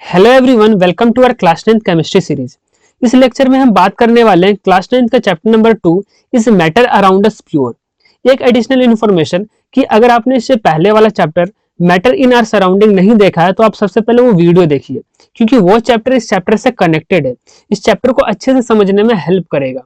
Hello everyone, welcome to our class 9th chemistry series. इस lecture में हम बात करने वाले हैं क्लास 9th का chapter number 2 is matter around us pure. एक एडिशनल इन्फॉर्मेशन कि अगर आपने इससे पहले वाला chapter matter in our surrounding नहीं देखा है तो आप सबसे पहले वो वीडियो देखिए, क्योंकि वो चैप्टर इस चैप्टर से कनेक्टेड है। इस चैप्टर को अच्छे से समझने में हेल्प करेगा।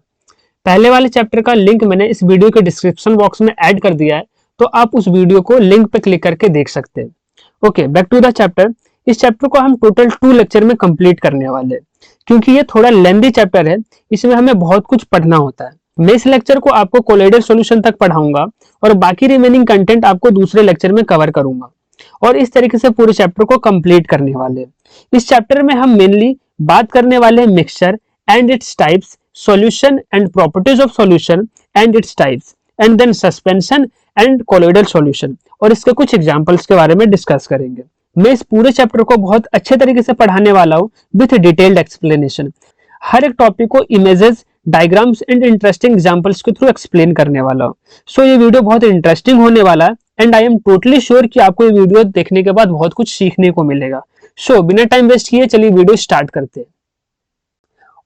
पहले वाले चैप्टर का लिंक मैंने इस वीडियो के डिस्क्रिप्शन बॉक्स में ऐड कर दिया है, तो आप उस वीडियो को लिंक पे क्लिक करके देख सकते हैं। Okay, back to the chapter. इस चैप्टर को हम टोटल 2 लेक्चर में कंप्लीट करने वाले हैं, क्योंकि ये थोड़ा लेंथी चैप्टर है, इसमें हमें बहुत कुछ पढ़ना होता है। मैं इस लेक्चर को आपको कोलाइडल सॉल्यूशन तक पढ़ाऊंगा और बाकी रिमेनिंग कंटेंट आपको दूसरे लेक्चर में कवर करूंगा, और इस तरीके से पूरे चैप्टर को कंप्लीट करने वाले हैं। इस चैप्टर में हम मेनली बात करने वाले हैं mixture and its types, solution and properties of solution and its types, and then suspension and colloidal solution, और इसके कुछ एग्जांपल्स के बारे में डिस्कस करेंगे। मैं इस पूरे चैप्टर को बहुत अच्छे तरीके से पढ़ाने वाला हूँ विथ डिटेल्ड एक्सप्लेनेशन। हर एक टॉपिक को images, diagrams and interesting examples के थ्रू एक्सप्लेन करने वाला हूँ। सो ये वीडियो बहुत इंटरेस्टिंग होने वाला है and I am totally sure कि आपको ये वीडियो देखने के बाद बहुत कुछ सीखने को मिलेगा। सो बिना टाइम वेस्ट किए चलिए वीडियो स्टार्ट करते हैं।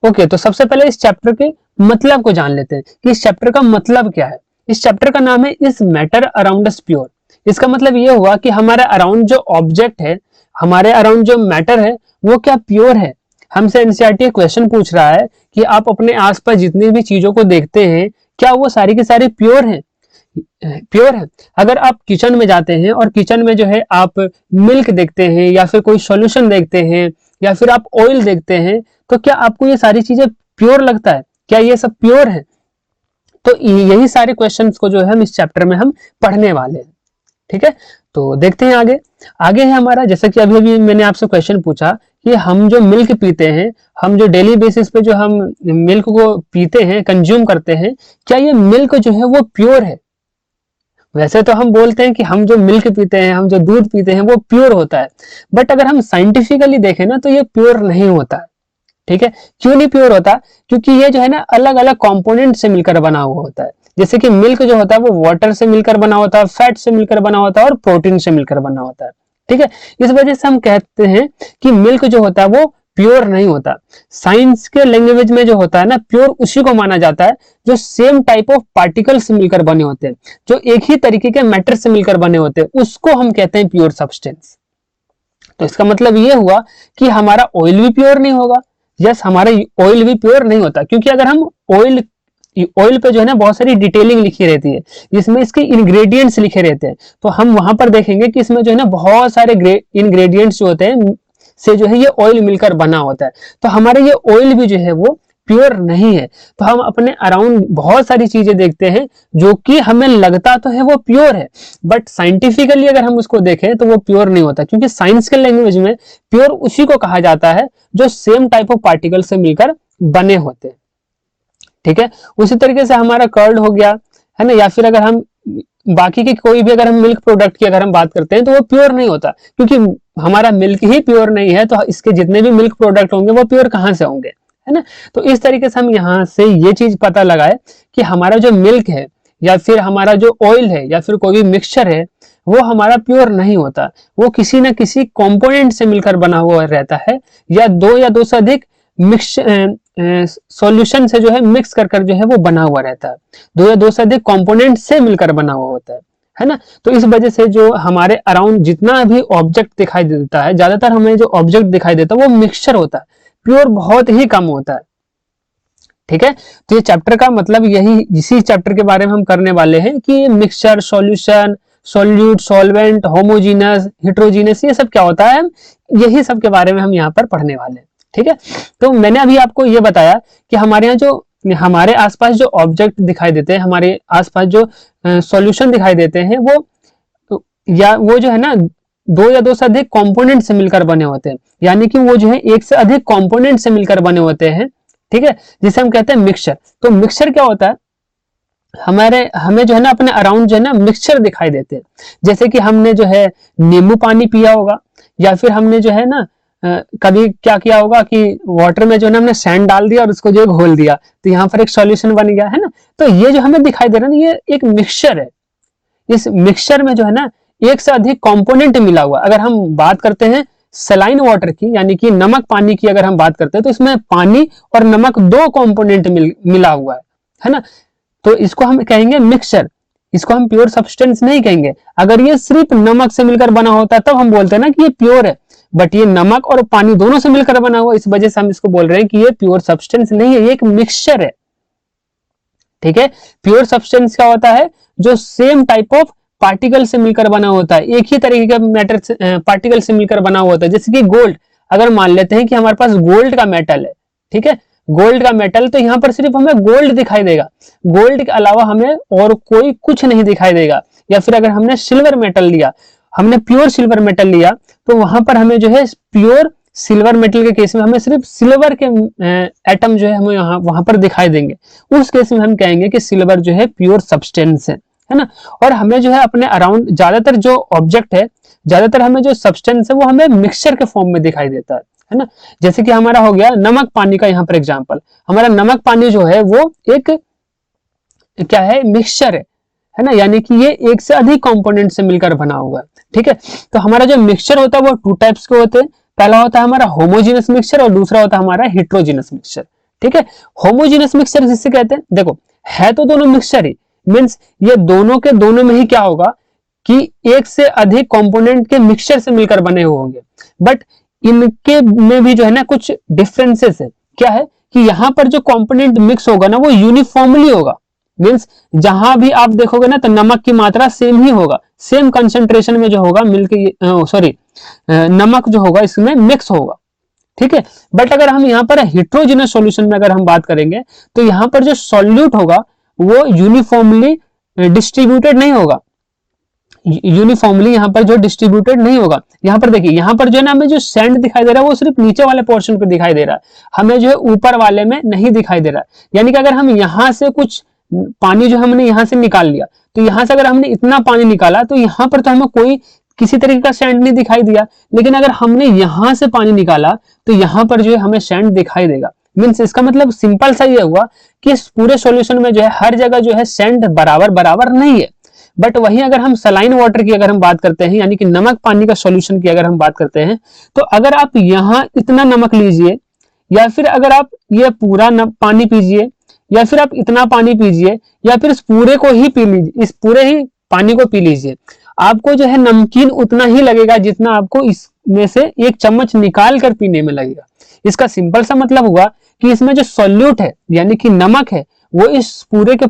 ओके, तो सबसे पहले इस चैप्टर के मतलब को जान लेते हैं कि इस चैप्टर का मतलब क्या है। इस चैप्टर का नाम है इस मैटर अराउंड अस प्योर। इसका मतलब ये हुआ कि हमारे अराउंड जो ऑब्जेक्ट है, हमारे अराउंड जो मैटर है, वो क्या प्योर है। हमसे एनसीईआरटी क्वेश्चन पूछ रहा है कि आप अपने आसपास जितनी भी चीजों को देखते हैं, क्या वो सारी की सारी प्योर है। प्योर है। अगर आप किचन में जाते हैं और किचन में जो है आप मिल्क देखते हैं या फिर कोई सॉल्यूशन देखते हैं या फिर आप ऑयल देखते हैं, तो क्या आपको ये सारी चीजें प्योर लगता है? क्या ये सब प्योर है? तो यही सारे क्वेश्चंस को जो है हम इस चैप्टर में हम पढ़ने वाले हैं। ठीक है, तो देखते हैं आगे। आगे है हमारा, जैसे कि अभी अभी मैंने आपसे क्वेश्चन पूछा कि हम जो मिल्क पीते हैं, हम जो डेली बेसिस पे जो हम मिल्क को पीते हैं, कंज्यूम करते हैं, क्या ये मिल्क जो है वो प्योर है? वैसे तो हम बोलते हैं कि हम जो मिल्क पीते हैं, हम जो दूध पीते हैं वो प्योर होता है, बट अगर हम साइंटिफिकली देखें ना तो ये प्योर नहीं होता है। ठीक है, क्यों नहीं प्योर होता? क्योंकि ये जो है ना अलग अलग कंपोनेंट से मिलकर बना हुआ होता है। जैसे कि मिल्क जो होता है वो वाटर से मिलकर बना होता है, फैट से मिलकर बना होता है और प्रोटीन से मिलकर बना होता है। ठीक है, इस वजह से हम कहते हैं कि मिल्क जो होता है वो प्योर नहीं होता। साइंस के लैंग्वेज में जो होता है ना, प्योर उसी को माना जाता है जो सेम टाइप ऑफ पार्टिकल से मिलकर बने होते हैं, जो एक ही तरीके के मैटर से मिलकर बने होते हैं, उसको हम कहते हैं प्योर सब्सटेंस। तो इसका मतलब ये हुआ कि हमारा ऑयल भी प्योर नहीं होगा। यस, हमारा ऑयल भी प्योर नहीं होता, क्योंकि अगर हम ऑयल पे जो है ना बहुत सारी डिटेलिंग लिखी रहती है, जिसमें इसके इंग्रेडिएंट्स लिखे रहते हैं, तो हम वहां पर देखेंगे कि इसमें जो है ना बहुत सारे इंग्रेडिएंट्स जो होते हैं से जो है ये ऑयल मिलकर बना होता है। तो हमारे ये ऑयल भी जो है वो प्योर नहीं है। तो हम अपने अराउंड बहुत सारी चीजें देखते हैं जो कि हमें लगता तो है वो प्योर है, बट साइंटिफिकली अगर हम उसको देखें तो वो प्योर नहीं होता, क्योंकि साइंस के लैंग्वेज में प्योर उसी को कहा जाता है जो सेम टाइप ऑफ पार्टिकल से मिलकर बने होते हैं। ठीक है, उसी तरीके से हमारा कर्ड हो गया है ना, या फिर अगर हम बाकी की कोई भी अगर हम मिल्क प्रोडक्ट की अगर हम बात करते हैं तो वो प्योर नहीं होता, क्योंकि हमारा मिल्क ही प्योर नहीं है, तो इसके जितने भी मिल्क प्रोडक्ट होंगे वो प्योर कहाँ से होंगे, है ना। तो इस तरीके से हम यहाँ से ये चीज पता लगाए कि हमारा जो मिल्क है या फिर हमारा जो ऑयल है या फिर कोई भी मिक्सचर है वो हमारा प्योर नहीं होता। वो किसी न किसी कंपोनेंट से मिलकर बना हुआ रहता है, या दो से अधिक मिक्स सॉल्यूशन से जो है मिक्स कर जो है वो बना हुआ रहता है। दो से अधिक कंपोनेंट से मिलकर बना हुआ होता है ना। तो इस वजह से जो हमारे अराउंड जितना भी ऑब्जेक्ट दिखाई देता है, ज्यादातर हमें जो ऑब्जेक्ट दिखाई देता है वो मिक्सचर होता है, प्योर बहुत ही कम होता है। ठीक है, तो ये चैप्टर का मतलब यही, इसी चैप्टर के बारे में हम करने वाले हैं कि mixture, solution, solute, solvent, homogeneous, heterogeneous, ये सब क्या होता है, यही सब के बारे में हम यहाँ पर पढ़ने वाले हैं। ठीक है, तो मैंने अभी आपको ये बताया कि हमारे यहाँ जो हमारे आसपास जो ऑब्जेक्ट दिखाई देते हैं, हमारे आसपास जो सॉल्यूशन दिखाई देते हैं, वो जो है ना दो या दो से अधिक कंपोनेंट से मिलकर बने होते हैं, यानी कि वो जो है एक से अधिक कंपोनेंट से मिलकर बने होते हैं। ठीक है, जिसे हम कहते हैं मिक्सचर। तो मिक्सचर क्या होता है, हमें जो है ना अपने अराउंड जो है ना मिक्सचर दिखाई देते हैं। जैसे कि हमने जो है नींबू पानी पिया होगा, या फिर हमने जो है ना कभी क्या किया होगा कि वाटर में जो है ना हमने सैंड डाल दिया और उसको जो है घोल दिया, तो यहाँ पर एक सॉल्यूशन बन गया, है ना। तो ये जो हमें दिखाई दे रहा है ना, ये एक मिक्सचर है। इस मिक्सचर में जो है ना एक से अधिक कंपोनेंट मिला हुआ। अगर हम बात करते हैं सलाइन वाटर की यानी कि नमक पानी की अगर हम बात करते हैं तो इसमें पानी और नमक दो कंपोनेंट मिला हुआ है ना, तो इसको हम कहेंगे मिक्सचर, इसको हम प्योर सब्सटेंस नहीं कहेंगे। अगर ये सिर्फ नमक से मिलकर बना होता तब हम बोलते हैं ना कि ये प्योर है, बट ये नमक और पानी दोनों से मिलकर बना हुआ, इस वजह से हम इसको बोल रहे हैं कि ये प्योर सब्सटेंस नहीं है, ये एक मिक्सचर है। ठीक है, प्योर सब्सटेंस क्या होता है, जो सेम टाइप ऑफ पार्टिकल से मिलकर बना होता है, एक ही तरीके का मैटर पार्टिकल से मिलकर बना हुआ होता है। जैसे कि गोल्ड, अगर मान लेते हैं कि हमारे पास गोल्ड का मेटल है, ठीक है, गोल्ड का मेटल, तो यहाँ पर सिर्फ हमें गोल्ड दिखाई देगा, गोल्ड के अलावा हमें और कोई कुछ नहीं दिखाई देगा। या फिर अगर हमने सिल्वर मेटल लिया, हमने प्योर सिल्वर मेटल लिया, तो वहां पर हमें जो है प्योर सिल्वर मेटल के केस में हमें सिर्फ सिल्वर के एटम जो है हमें यहाँ वहां पर दिखाई देंगे, उस केस में हम कहेंगे कि सिल्वर जो है प्योर सब्सटेंस है ना। और हमें जो है अपने अराउंड ज्यादातर जो ऑब्जेक्ट है, ज्यादातर हमें जो सब्सटेंस है वो हमें मिक्सचर के फॉर्म में दिखाई देता है ना। जैसे कि हमारा हो गया नमक पानी का यहाँ पर एग्जाम्पल, हमारा नमक पानी जो है वो एक क्या है, मिक्सचर है ना, यानी कि ये एक से अधिक कंपोनेंट से मिलकर बना हुआ है। ठीक है, तो हमारा जो मिक्सचर होता है वो टू टाइप्स के होते हैं, पहला होता है हमारा होमोजीनस मिक्सचर और दूसरा होता है हमारा हेट्रोजीनस मिक्सचर। ठीक है, होमोजीनस मिक्सचर जिससे कहते हैं, देखो है तो दोनों मिक्सचर ही, मींस ये दोनों के दोनों में ही क्या होगा कि एक से अधिक कंपोनेंट के मिक्सचर से मिलकर बने हुए होंगे, बट इनके में भी जो है ना कुछ डिफरेंसेस है। क्या है कि यहाँ पर जो कंपोनेंट मिक्स होगा ना वो यूनिफॉर्मली होगा, मींस जहां भी आप देखोगे ना तो नमक की मात्रा सेम ही होगा, सेम कंसेंट्रेशन में जो होगा मिल्क नमक जो होगा इसमें मिक्स होगा। ठीक है, बट अगर हम यहाँ पर हेट्रोजीनस सॉल्यूशन में अगर हम बात करेंगे तो यहाँ पर जो सॉल्यूट होगा वो यूनिफॉर्मली डिस्ट्रीब्यूटेड नहीं होगा, यूनिफॉर्मली यहाँ पर जो डिस्ट्रीब्यूटेड नहीं होगा। यहाँ पर देखिए, यहाँ पर जो है ना हमें जो सैंड दिखाई दे रहा है वो सिर्फ नीचे वाले पोर्शन पे दिखाई दे रहा है, हमें जो है ऊपर वाले में नहीं दिखाई दे रहा है। यानी कि अगर हम यहाँ से कुछ पानी जो हमने यहाँ से निकाल लिया, तो यहाँ से अगर हमने इतना पानी निकाला तो यहाँ पर तो हमें कोई किसी तरीके का सैंड नहीं दिखाई दिया, लेकिन अगर हमने यहाँ से पानी निकाला तो यहाँ पर जो है हमें सैंड दिखाई देगा। मीन्स इसका मतलब सिंपल सा ये हुआ कि इस पूरे सॉल्यूशन में जो है हर जगह जो है सैंड बराबर बराबर नहीं है। बट वहीं अगर हम सलाइन वाटर की अगर हम बात करते हैं, यानी कि नमक पानी का सॉल्यूशन की अगर हम बात करते हैं, तो अगर आप यहाँ इतना नमक लीजिए या फिर अगर आप ये पूरा पानी पीजिए या फिर आप इतना पानी पीजिए या फिर इस पूरे को ही पी लीजिए, इस पूरे ही पानी को पी लीजिए, आपको जो है नमकीन उतना ही लगेगा जितना आपको इसमें से एक चम्मच निकाल कर पीने में लगेगा। इसका सिंपल सा मतलब हुआ कि इसमें जो सॉल्यूट है यानी कि नमक है वो इस पूरे के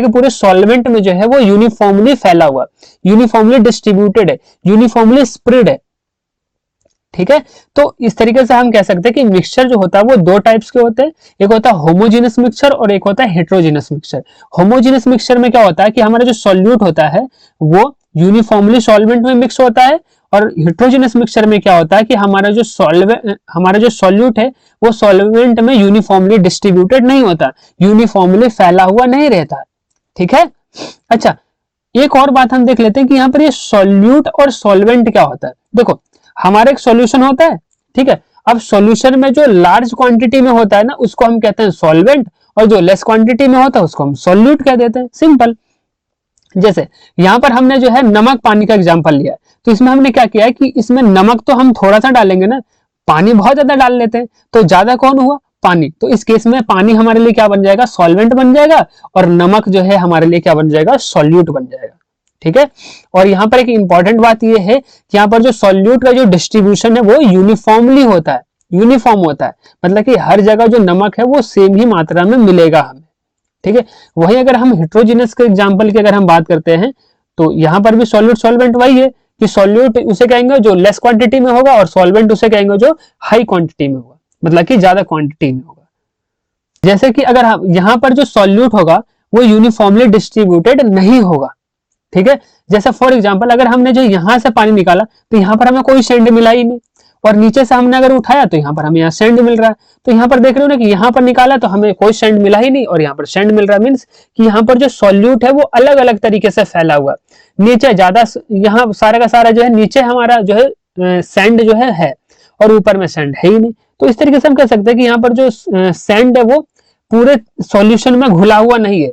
पूरे सॉल्वेंट में जो है वो यूनिफॉर्मली फैला हुआ, यूनिफॉर्मली डिस्ट्रीब्यूटेड है, यूनिफॉर्मली स्प्रेड है। ठीक है, तो इस तरीके से हम कह सकते हैं कि मिक्सचर जो होता है वो दो टाइप्स के होते हैं, एक होता है होमोजीनस मिक्सचर और एक होता है हेट्रोजीनस मिक्सचर। होमोजीनस मिक्सचर में क्या होता है कि हमारा जो सॉल्यूट होता है वो यूनिफॉर्मली सॉल्वेंट में मिक्स होता है, और हेट्रोजीनस मिक्सचर में क्या होता है कि हमारा जो सॉल्यूट है वो सॉल्वेंट में यूनिफॉर्मली डिस्ट्रीब्यूटेड नहीं होता, यूनिफॉर्मली फैला हुआ नहीं रहता। ठीक है, अच्छा एक और बात हम देख लेते हैं कि यहाँ पर ये सॉल्यूट और सॉल्वेंट क्या होता है। देखो हमारा एक सॉल्यूशन होता है, ठीक है, अब सॉल्यूशन में जो लार्ज क्वांटिटी में होता है ना उसको हम कहते हैं सॉल्वेंट, और जो लेस क्वांटिटी में होता है उसको हम सॉल्यूट कह देते हैं, सिंपल। जैसे यहाँ पर हमने जो है नमक पानी का एग्जांपल लिया है, तो इसमें हमने क्या किया है कि इसमें नमक तो हम थोड़ा सा डालेंगे ना, पानी बहुत ज्यादा डाल लेते हैं, तो ज्यादा कौन हुआ, पानी। तो इस केस में पानी हमारे लिए क्या बन जाएगा, सॉल्वेंट बन जाएगा, और नमक जो है हमारे लिए क्या बन जाएगा, सॉल्यूट बन जाएगा। ठीक है, और यहाँ पर एक इंपॉर्टेंट बात यह है कि यहाँ पर जो सॉल्यूट का जो डिस्ट्रीब्यूशन है वो यूनिफॉर्मली होता है, यूनिफॉर्म होता है, मतलब कि हर जगह जो नमक है वो सेम ही मात्रा में मिलेगा हमें। ठीक है, वही अगर हम हेट्रोजीनस के एग्जांपल की अगर हम बात करते हैं तो यहाँ पर भी सॉल्यूट सॉल्वेंट वही है कि सॉल्यूट उसे कहेंगे जो लेस क्वांटिटी में होगा और सॉल्वेंट उसे कहेंगे जो हाई क्वांटिटी में होगा, मतलब कि ज्यादा क्वांटिटी में होगा। जैसे कि अगर हम यहाँ पर जो सॉल्यूट होगा वो यूनिफॉर्मली डिस्ट्रीब्यूटेड नहीं होगा। ठीक है, जैसे फॉर एग्जांपल अगर हमने जो यहाँ से पानी निकाला तो यहाँ पर हमें कोई सैंड मिला ही नहीं, और नीचे से हमने अगर उठाया तो यहाँ पर हमें यहाँ सैंड मिल रहा है। तो यहाँ पर देख रहे हो ना कि यहाँ पर निकाला तो हमें कोई सैंड मिला ही नहीं और यहाँ पर सैंड मिल रहा है, मीन्स कि यहाँ पर जो सॉल्यूट है वो अलग अलग तरीके से फैला हुआ, नीचे ज्यादा, यहाँ सारा का सारा जो है नीचे हमारा जो है सैंड जो है और ऊपर में सैंड है ही नहीं। तो इस तरीके से हम कह सकते हैं कि यहाँ पर जो सैंड है वो पूरे सॉल्यूशन में घुला हुआ नहीं है,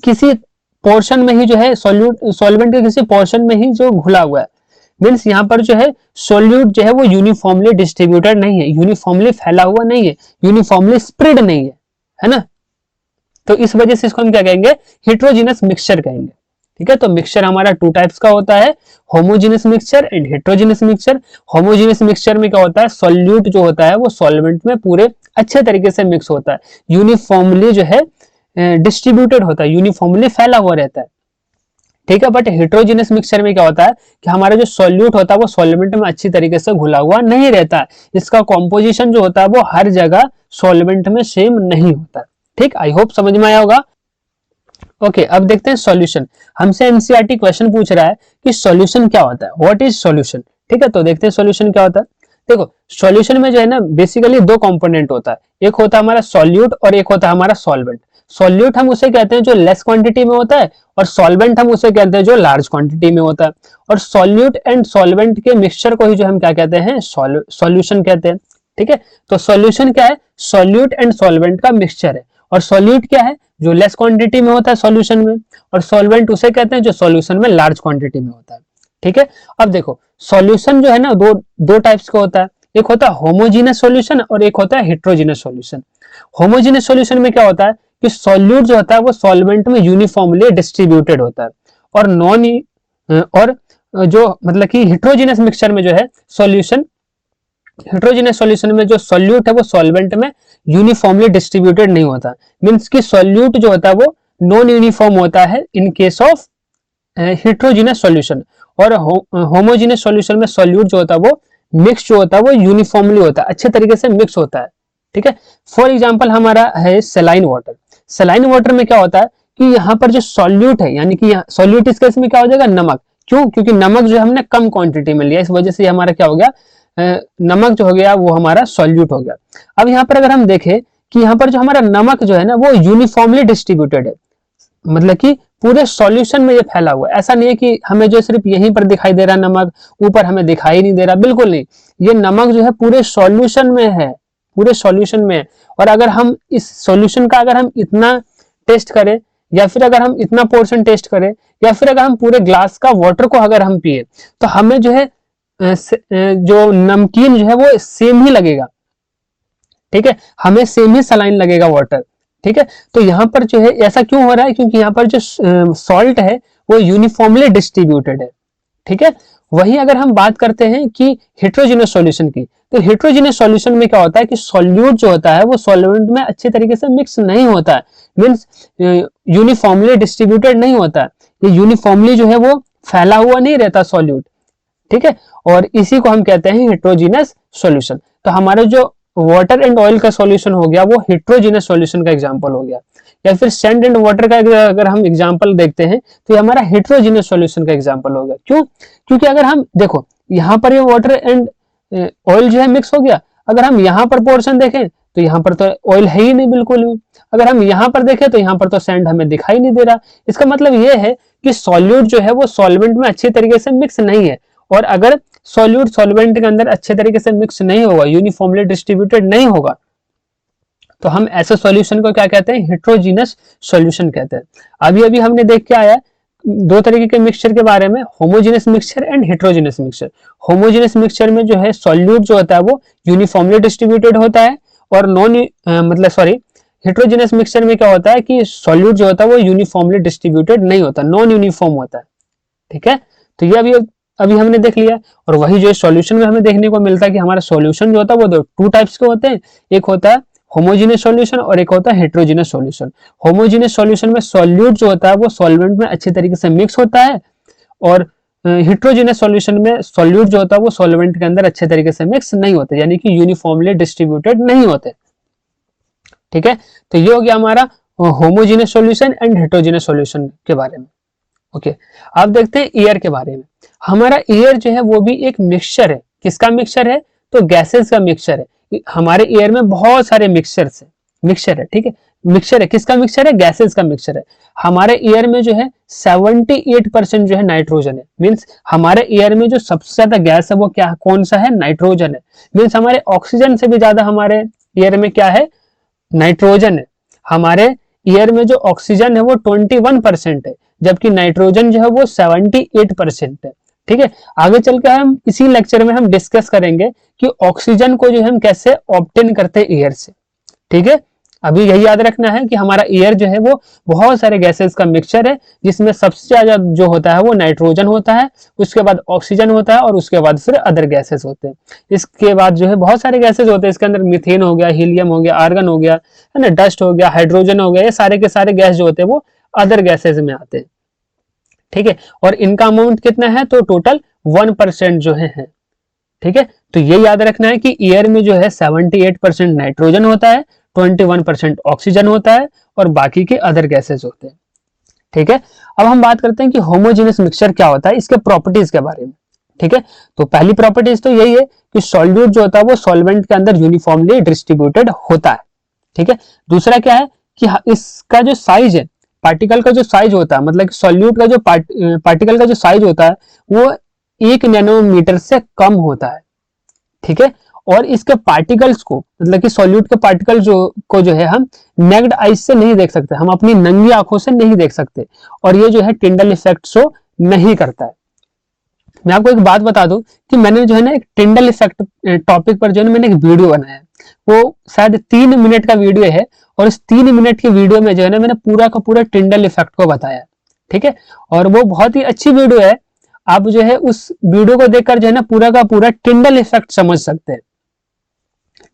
किसी पोर्शन में ही जो है सॉल्वेंट के किसी पोर्शन में ही जो घुला हुआ है, मीन्स यहाँ पर जो है सोल्यूट जो है वो यूनिफॉर्मली डिस्ट्रीब्यूटेड नहीं है, यूनिफॉर्मली फैला हुआ नहीं है, यूनिफॉर्मली स्प्रेड नहीं है ना। तो इस वजह से इसको हम क्या कहेंगे, हेट्रोजीनस मिक्सचर कहेंगे। ठीक है, तो मिक्सचर हमारा टू टाइप्स का होता है, homogeneous mixture and heterogeneous mixture. Homogeneous mixture में क्या होता है, सॉल्यूट जो होता है वो सॉल्वेंट में पूरे अच्छे तरीके से मिक्स होता है, यूनिफॉर्मली जो है डिस्ट्रीब्यूटेड होता है, यूनिफॉर्मली फैला हुआ रहता है। ठीक है, बट हेट्रोजीनस मिक्सचर में क्या होता है कि हमारा जो सॉल्यूट होता है वो सॉल्वेंट में अच्छी तरीके से घुला हुआ नहीं रहता है, इसका कॉम्पोजिशन जो होता है वो हर जगह सॉल्वेंट में सेम नहीं होता। ठीक, आई होप समझ में आया होगा। ओके, अब देखते हैं सॉल्यूशन। हमसे एनसीईआरटी क्वेश्चन पूछ रहा है कि सॉल्यूशन क्या होता है, व्हाट इज सॉल्यूशन। ठीक है, तो देखते हैं सॉल्यूशन क्या होता है। देखो, सॉल्यूशन में जो है ना बेसिकली दो कंपोनेंट होता है, एक होता है हमारा सॉल्यूट और एक होता है हमारा सॉल्वेंट। सॉल्यूट हम उसे कहते हैं जो लेस क्वांटिटी में होता है, और सॉल्वेंट हम उसे कहते हैं जो लार्ज क्वांटिटी में होता है। और सॉल्यूट एंड सॉल्वेंट के मिक्सचर को ही जो हम क्या कहते हैं, सॉल्यूशन कहते हैं। ठीक है, तो सॉल्यूशन क्या है, सॉल्यूट एंड सॉल्वेंट का मिक्सचर है। और सॉल्यूट क्या है, जो लेस क्वांटिटी में होता है सॉल्यूशन में, और सॉल्वेंट उसे कहते हैं जो सॉल्यूशन में लार्ज क्वांटिटी में होता है। ठीक है, अब देखो सॉल्यूशन जो है ना दो टाइप्स का होता है, एक होता है होमोजीनस सॉल्यूशन और एक होता है हेट्रोजीनस सॉल्यूशन। होमोजीनस सॉल्यूशन में क्या होता है कि सॉल्यूट जो होता है वो सॉल्वेंट में यूनिफॉर्मली डिस्ट्रीब्यूटेड होता है, और और जो मतलब कि हेट्रोजीनस मिक्सचर में जो है सॉल्यूशन, हेट्रोजीनस सॉल्यूशन में जो सॉल्यूट है वो सॉल्वेंट में यूनिफॉर्मली डिस्ट्रीब्यूटेड नहीं होता, मींस कि सॉल्यूट जो होता है वो नॉन यूनिफॉर्म होता है in case of heterogeneous solution. और होमोजीनस सॉल्यूशन में सॉल्यूट जो होता है वो मिक्स जो होता है वो यूनिफॉर्मली होता है, अच्छे तरीके से मिक्स होता है। ठीक है, फॉर एग्जांपल हमारा है सेलाइन वाटर। सेलाइन वाटर में क्या होता है कि यहाँ पर जो सॉल्यूट है, यानी कि सॉल्यूट इस केस में क्या हो जाएगा, नमक। क्यों, क्योंकि नमक जो हमने कम क्वांटिटी में लिया, इस वजह से हमारा क्या हो गया, नमक जो हो गया वो हमारा सॉल्यूट हो गया। अब यहाँ पर अगर हम देखें कि यहाँ पर जो हमारा नमक जो है ना वो यूनिफॉर्मली डिस्ट्रीब्यूटेड है, मतलब कि पूरे सॉल्यूशन में ये फैला हुआ है। ऐसा नहीं है कि हमें जो सिर्फ यहीं पर दिखाई दे रहा नमक, ऊपर हमें दिखाई नहीं दे रहा, बिल्कुल नहीं। ये नमक जो है पूरे सॉल्यूशन में है, पूरे सॉल्यूशन में है। और अगर हम इस सॉल्यूशन का अगर हम इतना टेस्ट करें, या फिर अगर हम इतना पोर्शन टेस्ट करें, या फिर अगर हम पूरे ग्लास का वाटर को अगर हम पिए, तो हमें जो है जो नमकीन जो है वो सेम ही लगेगा। ठीक है, हमें सेम ही सलाइन लगेगा वाटर। ठीक है, तो यहाँ पर जो है ऐसा क्यों हो रहा है, क्योंकि यहाँ पर जो सॉल्ट है वो यूनिफॉर्मली डिस्ट्रीब्यूटेड है। ठीक है, वही अगर हम बात करते हैं कि हेट्रोजीनस सॉल्यूशन की, तो हेट्रोजीनस सॉल्यूशन में क्या होता है कि सॉल्यूट जो होता है वो सॉल्वेंट में अच्छे तरीके से मिक्स नहीं होता है, मींस यूनिफॉर्मली डिस्ट्रीब्यूटेड नहीं होता है, ये यूनिफॉर्मली जो है वो फैला हुआ नहीं रहता सॉल्यूट। ठीक है, और इसी को हम कहते हैं हेट्रोजीनस सॉल्यूशन। तो हमारे जो वाटर एंड ऑयल का सॉल्यूशन हो गया वो हेट्रोजीनस सॉल्यूशन का एग्जांपल हो गया, या फिर सैंड एंड वाटर का अगर हम एग्जांपल देखते हैं तो ये हमारा हेट्रोजीनस सॉल्यूशन का एग्जांपल हो गया। क्यों, क्योंकि अगर हम देखो यहाँ पर ये वाटर एंड ऑयल जो है मिक्स हो गया, अगर हम यहाँ पर पोर्शन देखें तो यहाँ पर तो ऑयल है ही नहीं बिल्कुल भी, अगर हम यहाँ पर देखें तो यहाँ पर तो सैंड हमें दिखाई नहीं दे रहा। इसका मतलब ये है कि सॉल्यूट जो है वो सॉल्वेंट में अच्छे तरीके से मिक्स नहीं है, और अगर सॉल्यूट सॉल्वेंट के अंदर अच्छे तरीके से मिक्स नहीं होगा, यूनिफॉर्मली डिस्ट्रीब्यूटेड नहीं होगा, तो हम ऐसे सॉल्यूशन को क्या कहते हैं, हेट्रोजीनस सॉल्यूशन कहते हैं। अभी अभी हमने देख के आया दो तरीके के मिक्सचर के बारे में, homogeneous mixture and heterogeneous mixture. Homogeneous mixture में जो है सॉल्यूट जो होता है वो यूनिफॉर्मली डिस्ट्रीब्यूटेड होता है, और हेट्रोजेनस मिक्सचर में क्या होता है कि सॉल्यूट जो होता है वो यूनिफॉर्मली डिस्ट्रीब्यूटेड नहीं होता, नॉन यूनिफॉर्म होता है। ठीक है, तो ये अभी हमने देख लिया। और वही जो सॉल्यूशन में हमें देखने को मिलता है कि हमारा सॉल्यूशन जो होता है वो टू टाइप्स के होते हैं, एक होता है होमोजेनस सॉल्यूशन और एक होता है हेट्रोजेनस सॉल्यूशन। होमोजेनस सॉल्यूशन में सॉल्यूट जो होता है वो सॉल्वेंट में अच्छे तरीके से मिक्स होता है, और हेट्रोजेनस सॉल्यूशन में सॉल्यूट जो होता है वो सॉल्वेंट के अंदर अच्छे तरीके से मिक्स नहीं होते, यानी कि यूनिफॉर्मली डिस्ट्रीब्यूटेड नहीं होते। ठीक है, तो ये हो गया हमारा homogeneous solution and heterogeneous solution के बारे में। ओके, अब देखते हैं एयर के बारे में। हमारा एयर जो है वो भी एक मिक्सचर है, किसका मिक्सचर है, तो गैसेस का मिक्सचर है। हमारे एयर में बहुत सारे मिक्सचर है। ठीक है, मिक्सचर है, किसका मिक्सचर है, गैसेस का मिक्सचर है। हमारे एयर में जो है 78% जो है नाइट्रोजन है, मींस हमारे एयर में जो सबसे ज्यादा गैस है वो क्या, कौन सा है, नाइट्रोजन है। मींस हमारे ऑक्सीजन से भी ज्यादा हमारे एयर में क्या है, नाइट्रोजन है। हमारे एयर में जो ऑक्सीजन है वो 21% है, जबकि नाइट्रोजन जो है वो 78% है। ठीक है, आगे चल के हम इसी लेक्चर में हम डिस्कस करेंगे कि ऑक्सीजन को जो है हम कैसे ऑब्टेन करते हैं एयर से। ठीक है, अभी यही याद रखना है कि हमारा एयर जो है वो बहुत सारे गैसेस का मिक्सचर है, जिसमें सबसे ज्यादा जो होता है वो नाइट्रोजन होता है, उसके बाद ऑक्सीजन होता है और उसके बाद फिर अदर गैसेस होते हैं। इसके बाद जो है बहुत सारे गैसेस होते हैं, इसके अंदर मीथेन हो गया, हीलियम हो गया, आर्गन हो गया, है ना, डस्ट हो गया, हाइड्रोजन हो गया, ये सारे के सारे गैस जो होते हैं वो अदर गैसेस में आते हैं। ठीक है, और इनका अमाउंट कितना है, तो टोटल 1% जो है। ठीक है, तो ये याद रखना है कि एयर में जो है 78% नाइट्रोजन होता है, 21% ऑक्सीजन होता है और बाकी के अदर गैसेस होते हैं। ठीक है, अब हम बात करते हैं कि होमोजेनियस मिक्सचर क्या होता है, इसके प्रॉपर्टीज के बारे में। ठीक है, तो पहली प्रॉपर्टीज तो यही है कि सॉल्यूट जो होता है वो सॉल्वेंट के अंदर यूनिफॉर्मली डिस्ट्रीब्यूटेड होता है। ठीक है, दूसरा क्या है कि इसका जो साइज है, पार्टिकल का जो साइज होता है, मतलब कि सॉल्यूट का जो पार्टिकल का जो साइज होता है वो 1 नैनोमीटर से कम होता है। ठीक है, और इसके पार्टिकल्स को, मतलब कि सॉल्यूट के पार्टिकल जो है हम नेक्ड आइज से नहीं देख सकते, हम अपनी नंगी आंखों से नहीं देख सकते, और ये जो है टिंडल इफेक्ट शो नहीं करता है। मैं आपको एक बात बता दूं कि मैंने जो है ना एक टिंडल इफेक्ट टॉपिक पर जो है ना मैंने एक वीडियो बनाया है, वो शायद 3 मिनट का वीडियो है, और इस 3 मिनट की वीडियो में जो है ना मैंने पूरा का पूरा टिंडल इफेक्ट को बताया। ठीक है, और वो बहुत ही अच्छी वीडियो है, आप जो है उस वीडियो को देखकर जो है ना पूरा का पूरा टिंडल इफेक्ट समझ सकते हैं।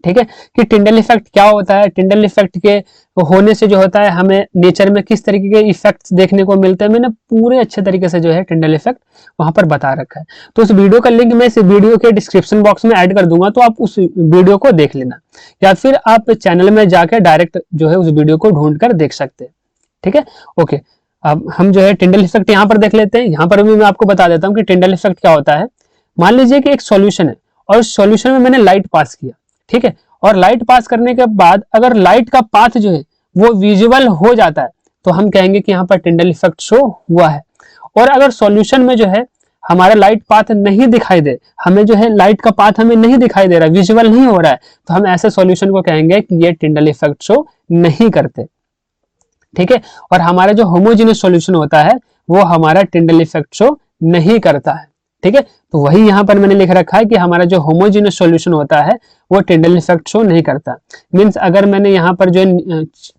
ठीक है, कि टिंडल इफेक्ट क्या होता है, टिंडल इफेक्ट के होने से जो होता है हमें नेचर में किस तरीके के इफेक्ट्स देखने को मिलते हैं, मैंने पूरे अच्छे तरीके से जो है टिंडल इफेक्ट वहां पर बता रखा है। तो उस वीडियो का लिंक मैं इस वीडियो के डिस्क्रिप्शन बॉक्स में ऐड कर दूंगा, तो आप उस वीडियो को देख लेना, या फिर आप चैनल में जाकर डायरेक्ट जो है उस वीडियो को ढूंढ कर देख सकते हैं। ठीक है, ओके, अब हम जो है टिंडल इफेक्ट यहाँ पर देख लेते हैं। यहाँ पर भी मैं आपको बता देता हूँ कि टिंडल इफेक्ट क्या होता है। मान लीजिए कि एक सॉल्यूशन है, और सॉल्यूशन में मैंने लाइट पास किया। ठीक है, और लाइट पास करने के बाद अगर लाइट का पाथ जो है वो विजुअल हो जाता है, तो हम कहेंगे कि यहाँ पर टिंडल इफेक्ट शो हुआ है। और अगर सॉल्यूशन में जो है हमारा लाइट पाथ नहीं दिखाई दे, हमें जो है लाइट का पाथ हमें नहीं दिखाई दे रहा, विजुअल नहीं हो रहा है, तो हम ऐसे सॉल्यूशन को कहेंगे कि ये टिंडल इफेक्ट शो नहीं करते। ठीक है, और हमारा जो होमोजेनियस सॉल्यूशन होता है वो हमारा टिंडल इफेक्ट शो नहीं करता है। ठीक है, तो वही यहाँ पर मैंने लिख रखा है कि हमारा जो होमोजेनियस सॉल्यूशन होता है वो टिंडल इफेक्ट शो नहीं करता। मींस अगर मैंने यहाँ पर जो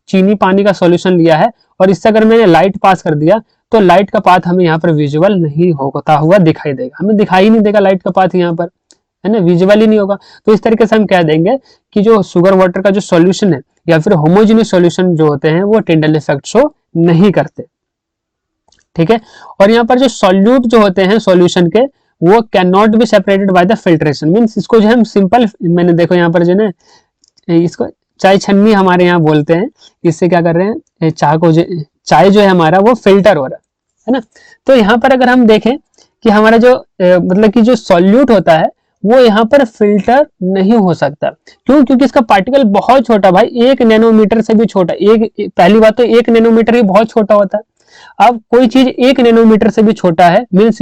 चीनी पानी का सॉल्यूशन लिया है और इससे अगर मैंने लाइट पास कर दिया, तो लाइट का पाथ हमें यहाँ पर विजुअल नहीं होता हुआ दिखाई देगा, हमें दिखाई ही नहीं देगा लाइट का पाथ यहाँ पर, है ना, विजुअल ही नहीं होगा। तो इस तरीके से हम कह देंगे कि जो शुगर वाटर का जो सॉल्यूशन है या फिर होमोजेनियस सॉल्यूशन जो होते हैं वो टिंडल इफेक्ट शो नहीं करते। ठीक है, और यहाँ पर जो सॉल्यूट जो होते हैं सॉल्यूशन के, वो can not be separated by the filtration. Means इसको जो हम सिंपल, मैंने देखो यहाँ पर जो है इसको चाय छन्नी हमारे यहाँ बोलते हैं, इससे क्या कर रहे हैं, चाय जो है हमारा वो फिल्टर हो रहा है ना। तो यहाँ पर अगर हम देखें कि हमारा जो मतलब कि जो सॉल्यूट होता है वो यहाँ पर फिल्टर नहीं हो सकता। क्यों? क्योंकि इसका पार्टिकल बहुत छोटा, भाई 1 नैनोमीटर से भी छोटा। पहली बात तो 1 नैनोमीटर ही बहुत छोटा होता है। अब कोई चीज 1 नैनोमीटर से भी छोटा है, मीन्स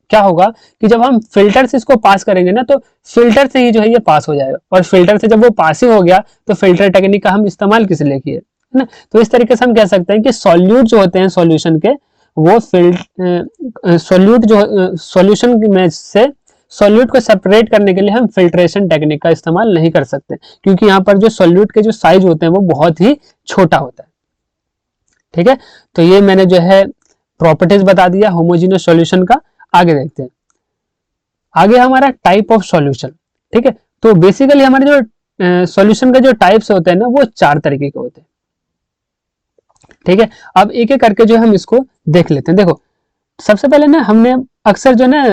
क्या होगा कि जब हम फिल्टर से इसको पास करेंगे ना, तो फिल्टर से ही जो है ये पास हो जाएगा, और फिल्टर से जब वो पास ही हो गया तो फिल्टर टेक्निक का हम इस्तेमाल किस लिए किए, है ना। तो इस तरीके से हम कह सकते हैं कि सॉल्यूट जो होते हैं सॉल्यूशन के, वो सॉल्यूट जो सॉल्यूशन में से सॉल्यूट को सेपरेट करने के लिए हम फिल्ट्रेशन टेक्निक का इस्तेमाल नहीं कर सकते, क्योंकि यहाँ पर जो सॉल्यूट के जो साइज होते हैं वो बहुत ही छोटा होता है। ठीक है, तो ये मैंने जो है प्रॉपर्टीज बता दिया होमोजेनियस सॉल्यूशन का। आगे देखते हैं, आगे हमारा टाइप ऑफ सॉल्यूशन। ठीक है, तो बेसिकली हमारे जो सॉल्यूशन के जो टाइप्स होते हैं ना वो 4 तरीके के होते हैं। ठीक है, अब एक एक करके जो हम इसको देख लेते हैं। देखो, सबसे पहले ना हमने अक्सर जो ना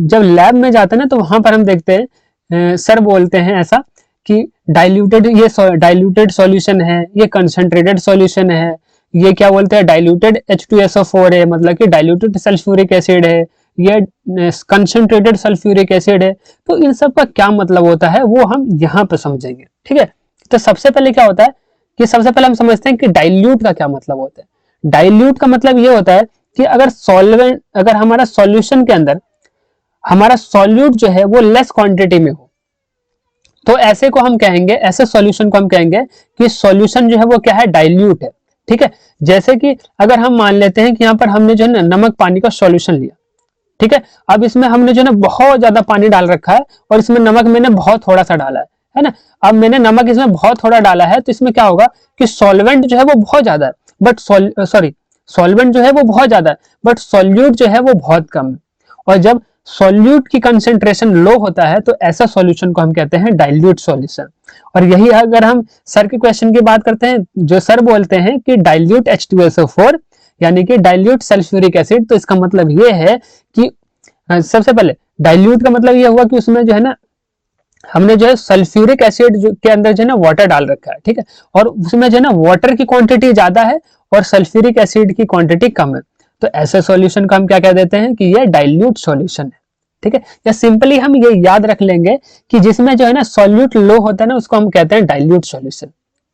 जब लैब में जाते हैं ना, तो वहां पर हम देखते हैं सर बोलते हैं ऐसा कि डाइल्यूटेड सॉल्यूशन है, ये कंसंट्रेटेड सॉल्यूशन है, ये क्या बोलते हैं डाइल्यूटेड H2SO4 है, मतलब कि डाइल्यूटेड सल्फ्यूरिक एसिड है, ये कंसंट्रेटेड सल्फ्यूरिक एसिड है। तो इन सब का क्या मतलब होता है वो हम यहाँ पे समझेंगे। ठीक है, तो सबसे पहले क्या होता है कि सबसे पहले हम समझते हैं कि डाइल्यूट का क्या मतलब होता है। डाइल्यूट का मतलब ये होता है कि अगर हमारा सॉल्यूशन के अंदर हमारा सॉल्यूट जो है वो लेस क्वांटिटी में हो, तो ऐसे को हम कहेंगे, ऐसे सॉल्यूशन को हम कहेंगे कि सॉल्यूशन जो है वो क्या है, डाइल्यूट है। ठीक है, जैसे कि अगर हम मान लेते हैं कि यहाँ पर हमने जो है ना नमक पानी का सॉल्यूशन लिया, ठीक है। अब इसमें हमने जो है ना बहुत ज्यादा पानी डाल रखा है और इसमें नमक मैंने बहुत थोड़ा सा डाला है ना। अब मैंने नमक इसमें बहुत थोड़ा डाला है तो इसमें क्या होगा कि सॉल्वेंट जो है वो बहुत ज्यादा है, बट सॉल्वेंट जो है वो बहुत ज्यादा है बट सॉल्यूट जो है वो बहुत कम है। और जब सॉल्यूट की कंसेंट्रेशन लो होता है तो ऐसा सॉल्यूशन को हम कहते हैं डाइल्यूट सॉल्यूशन। और यही अगर हम सर के क्वेश्चन की बात करते हैं, जो सर बोलते हैं कि डाइल्यूट H2SO4 यानी कि डाइल्यूट सल्फ्यूरिक एसिड, तो इसका मतलब ये है कि सबसे पहले डाइल्यूट का मतलब ये हुआ कि उसमें जो है ना हमने जो है सल्फ्यूरिक एसिड के अंदर जो है ना वाटर डाल रखा है, ठीक है, और उसमें जो है ना वाटर की क्वांटिटी ज्यादा है और सल्फ्यूरिक एसिड की क्वांटिटी कम है, तो ऐसे सॉल्यूशन को हम क्या कह देते हैं कि ये डाइल्यूट सॉल्यूशन है, ठीक है। या सिंपली हम ये याद रख लेंगे कि जिसमें जो है ना सॉल्यूट लो होता है ना उसको हम कहते हैं डाइल्यूट सॉल्यूशन,